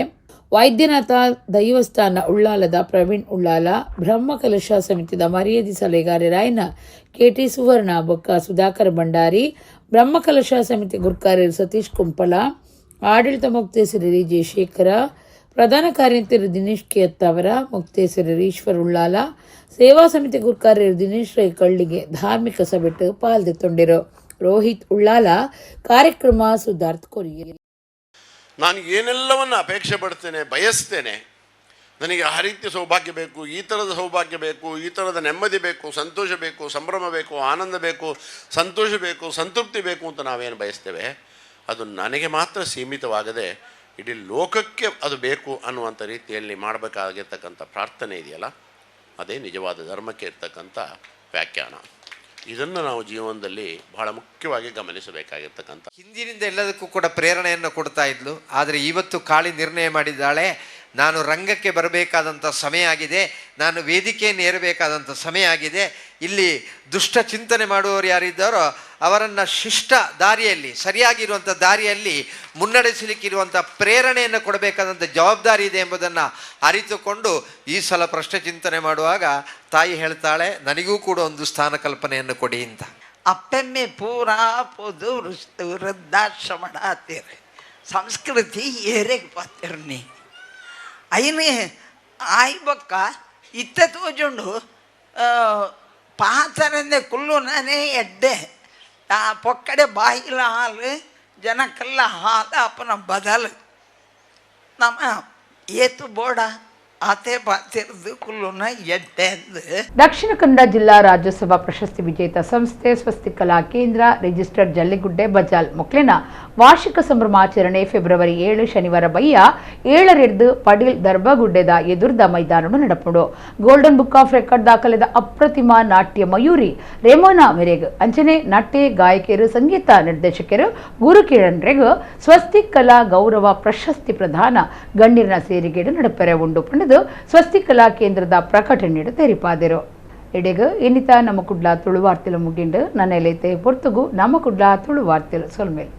ವೈದ್ಯನಾಥ ದೈವಸ್ಥಾನ ಉಳ್ಳಾಲದ ಪ್ರವೀಣ್ ಉಳ್ಳಾಲ ಬ್ರಹ್ಮಕಲಶ ಸಮಿತಿದ ಮರ್ಯಾದಿ ಸಲಹೆಗಾರರಾಯನ ಕೆಟಿ ಸುವರ್ಣ ಬೊಕ್ಕ ಸುಧಾಕರ್ ಭಂಡಾರಿ ಬ್ರಹ್ಮಕಲಶ ಸಮಿತಿ ಗುರ್ಕಾರ್ಯರು ಸತೀಶ್ ಕುಂಪಲ ಆಡಳಿತ ಮುಕ್ತೇಸರಿ ಜಯಶೇಖರ ಪ್ರಧಾನ ಕಾರ್ಯಂತರು ದಿನೇಶ್ ಕೇತ್ತವರ ಮುಕ್ತೇಸರಿ ಈಶ್ವರ್ ಉಳ್ಳಾಲ ಸೇವಾ ಸಮಿತಿ ಗುರ್ಕಾರ್ಯರು ದಿನೇಶ್ ರೈ ಕಳ್ಳಿಗೆ ಧಾರ್ಮಿಕ ಸಭೆಟ್ಟು ಪಾಲ್ದೆತ್ತೊಂಡಿರು. ರೋಹಿತ್ ಉಳ್ಳಾಲ ಕಾರ್ಯಕ್ರಮ ಸುಧಾರ್ಥ ಕೊರಿಯ. ನಾನು ಏನೆಲ್ಲವನ್ನು ಅಪೇಕ್ಷೆ ಪಡ್ತೇನೆ ಬಯಸ್ತೇನೆ. ನನಗೆ ಆ ರೀತಿಯ ಸೌಭಾಗ್ಯ ಬೇಕು, ಈ ಥರದ ಸೌಭಾಗ್ಯ ಬೇಕು, ಈ ಥರದ ನೆಮ್ಮದಿ ಬೇಕು, ಸಂತೋಷ ಬೇಕು, ಸಂಭ್ರಮ ಬೇಕು, ಆನಂದ ಬೇಕು, ಸಂತೋಷ ಬೇಕು, ಸಂತೃಪ್ತಿ ಬೇಕು ಅಂತ ನಾವೇನು ಬಯಸ್ತೇವೆ ಅದು ನನಗೆ ಮಾತ್ರ ಸೀಮಿತವಾಗದೆ ಇಡೀ ಲೋಕಕ್ಕೆ ಅದು ಬೇಕು ಅನ್ನುವಂಥ ರೀತಿಯಲ್ಲಿ ಮಾಡಬೇಕಾಗಿರ್ತಕ್ಕಂಥ ಪ್ರಾರ್ಥನೆ ಇದೆಯಲ್ಲ, ಅದೇ ನಿಜವಾದ ಧರ್ಮಕ್ಕೆ ಇರ್ತಕ್ಕಂಥ ವ್ಯಾಖ್ಯಾನ. ಇದನ್ನು ನಾವು ಜೀವನದಲ್ಲಿ ಬಹಳ ಮುಖ್ಯವಾಗಿ ಗಮನಿಸಬೇಕಾಗಿರ್ತಕ್ಕಂಥ. ಹಿಂದಿನಿಂದ ಎಲ್ಲದಕ್ಕೂ ಕೂಡ ಪ್ರೇರಣೆಯನ್ನು ಕೊಡ್ತಾ ಇದ್ಲು. ಆದರೆ ಇವತ್ತು ಕಾಳಿ ನಿರ್ಣಯ ಮಾಡಿದ್ದಾಳೆ, ನಾನು ರಂಗಕ್ಕೆ ಬರಬೇಕಾದಂಥ ಸಮಯ ಆಗಿದೆ, ನಾನು ವೇದಿಕೆಯನ್ನು ಏರಬೇಕಾದಂಥ ಸಮಯ ಆಗಿದೆ. ಇಲ್ಲಿ ದುಷ್ಟ ಚಿಂತನೆ ಮಾಡುವವರು ಯಾರಿದ್ದಾರೋ ಅವರನ್ನು ಶಿಷ್ಟ ದಾರಿಯಲ್ಲಿ ಸರಿಯಾಗಿರುವಂಥ ದಾರಿಯಲ್ಲಿ ಮುನ್ನಡೆಸಲಿಕ್ಕಿರುವಂಥ ಪ್ರೇರಣೆಯನ್ನು ಕೊಡಬೇಕಾದಂಥ ಜವಾಬ್ದಾರಿ ಇದೆ ಎಂಬುದನ್ನು ಅರಿತುಕೊಂಡು ಈ ಸಲ ಪ್ರಶ್ನೆ ಚಿಂತನೆ ಮಾಡುವಾಗ ತಾಯಿ ಹೇಳ್ತಾಳೆ, ನನಗೂ ಕೂಡ ಒಂದು ಸ್ಥಾನ ಕಲ್ಪನೆಯನ್ನು ಕೊಡಿ ಅಂತ. ಅಪ್ಪೆಮ್ಮೆ ಪೂರಾ ಪೊದು ವೃದ್ಧಾಶ್ರಮಣ ಆತೀರಿ ಸಂಸ್ಕೃತಿ ಏರೆಗೆ ಪಾತಿರ್ನಿ అయినే ఆయిబొక్క ఇత్త తోజుండు పాతరందే కుళ్ళుననే ఎడ్డే ఆ పొక్కడే బాయిల హాలు ಜನಕ್ಕೆಲ್ಲ ಹಾಲ ಅಪ್ಪನ ಬದಲು ನಮ್ಮ ಏತು ಬೋಡ ಆತೆ ಪಾತಿರ್ದು ಕುಲ್ಲುನ ಎಡ್ಡೆ. ದಕ್ಷಿಣ ಕನ್ನಡ ಜಿಲ್ಲಾ ರಾಜ್ಯೋತ್ಸವ ಪ್ರಶಸ್ತಿ ವಿಜೇತ ಸಂಸ್ಥೆ ಸ್ವಸ್ತಿಕ್ ಕಲಾ ಕೇಂದ್ರ ರಿಜಿಸ್ಟರ್ಡ್ ಜಲ್ಲಿಗುಡ್ಡೆ ಬಜಾಲ್ ಮೊಕ್ಲಿನ ವಾರ್ಷಿಕ ಸಂಭ್ರಮಾಚರಣೆ ಫೆಬ್ರವರಿ 7 ಶನಿವಾರ ಬಯ್ಯ 7 ಪಡೀಲ್ ದರ್ಬಗುಡ್ಡೆದ ಎದುರ್ದ ಮೈದಾನಡು ನಡಪುಡು. ಗೋಲ್ಡನ್ ಬುಕ್ ಆಫ್ ರೆಕಾರ್ಡ್ ದಾಖಲೆದ ಅಪ್ರತಿಮ ನಾಟ್ಯ ಮಯೂರಿ ರೇಮೋನಾ ಮೆರೆಗ್ ಅಂಚನೆ ನಟೆ ಗಾಯಕಿಯರು ಸಂಗೀತ ನಿರ್ದೇಶಕರು ಗುರುಕಿರಣ್ರೆಗ್ ಸ್ವಸ್ತಿಕ್ ಕಲಾ ಗೌರವ ಪ್ರಶಸ್ತಿ ಪ್ರದಾನ ಗಣ್ಯರ ಸೇರಿಗೆಡು ನಡಪೆರೆ ಉಂಡು ಪಂಡದು ಸ್ವಸ್ತಿಕ್ ಕಲಾ ಕೇಂದ್ರದ ಪ್ರಕಟಣೆಡು ತೆರಿಪಾದರು. ಎಡೆಗ್ ಇನ್ನಿತ ನಮ್ಮ ಕುಡ್ಲ ತುಳು ವಾರ್ತೆಲು ಮುಗಿಂಡು ನನ್ನ ಎಲೈತೆ ಪೊರ್ತುಗು ನಮ್ಮ ಕುಡ್ಲ ತುಳು ವಾರ್ತೆಲು ಸೊಲ್ಮೇಲ್.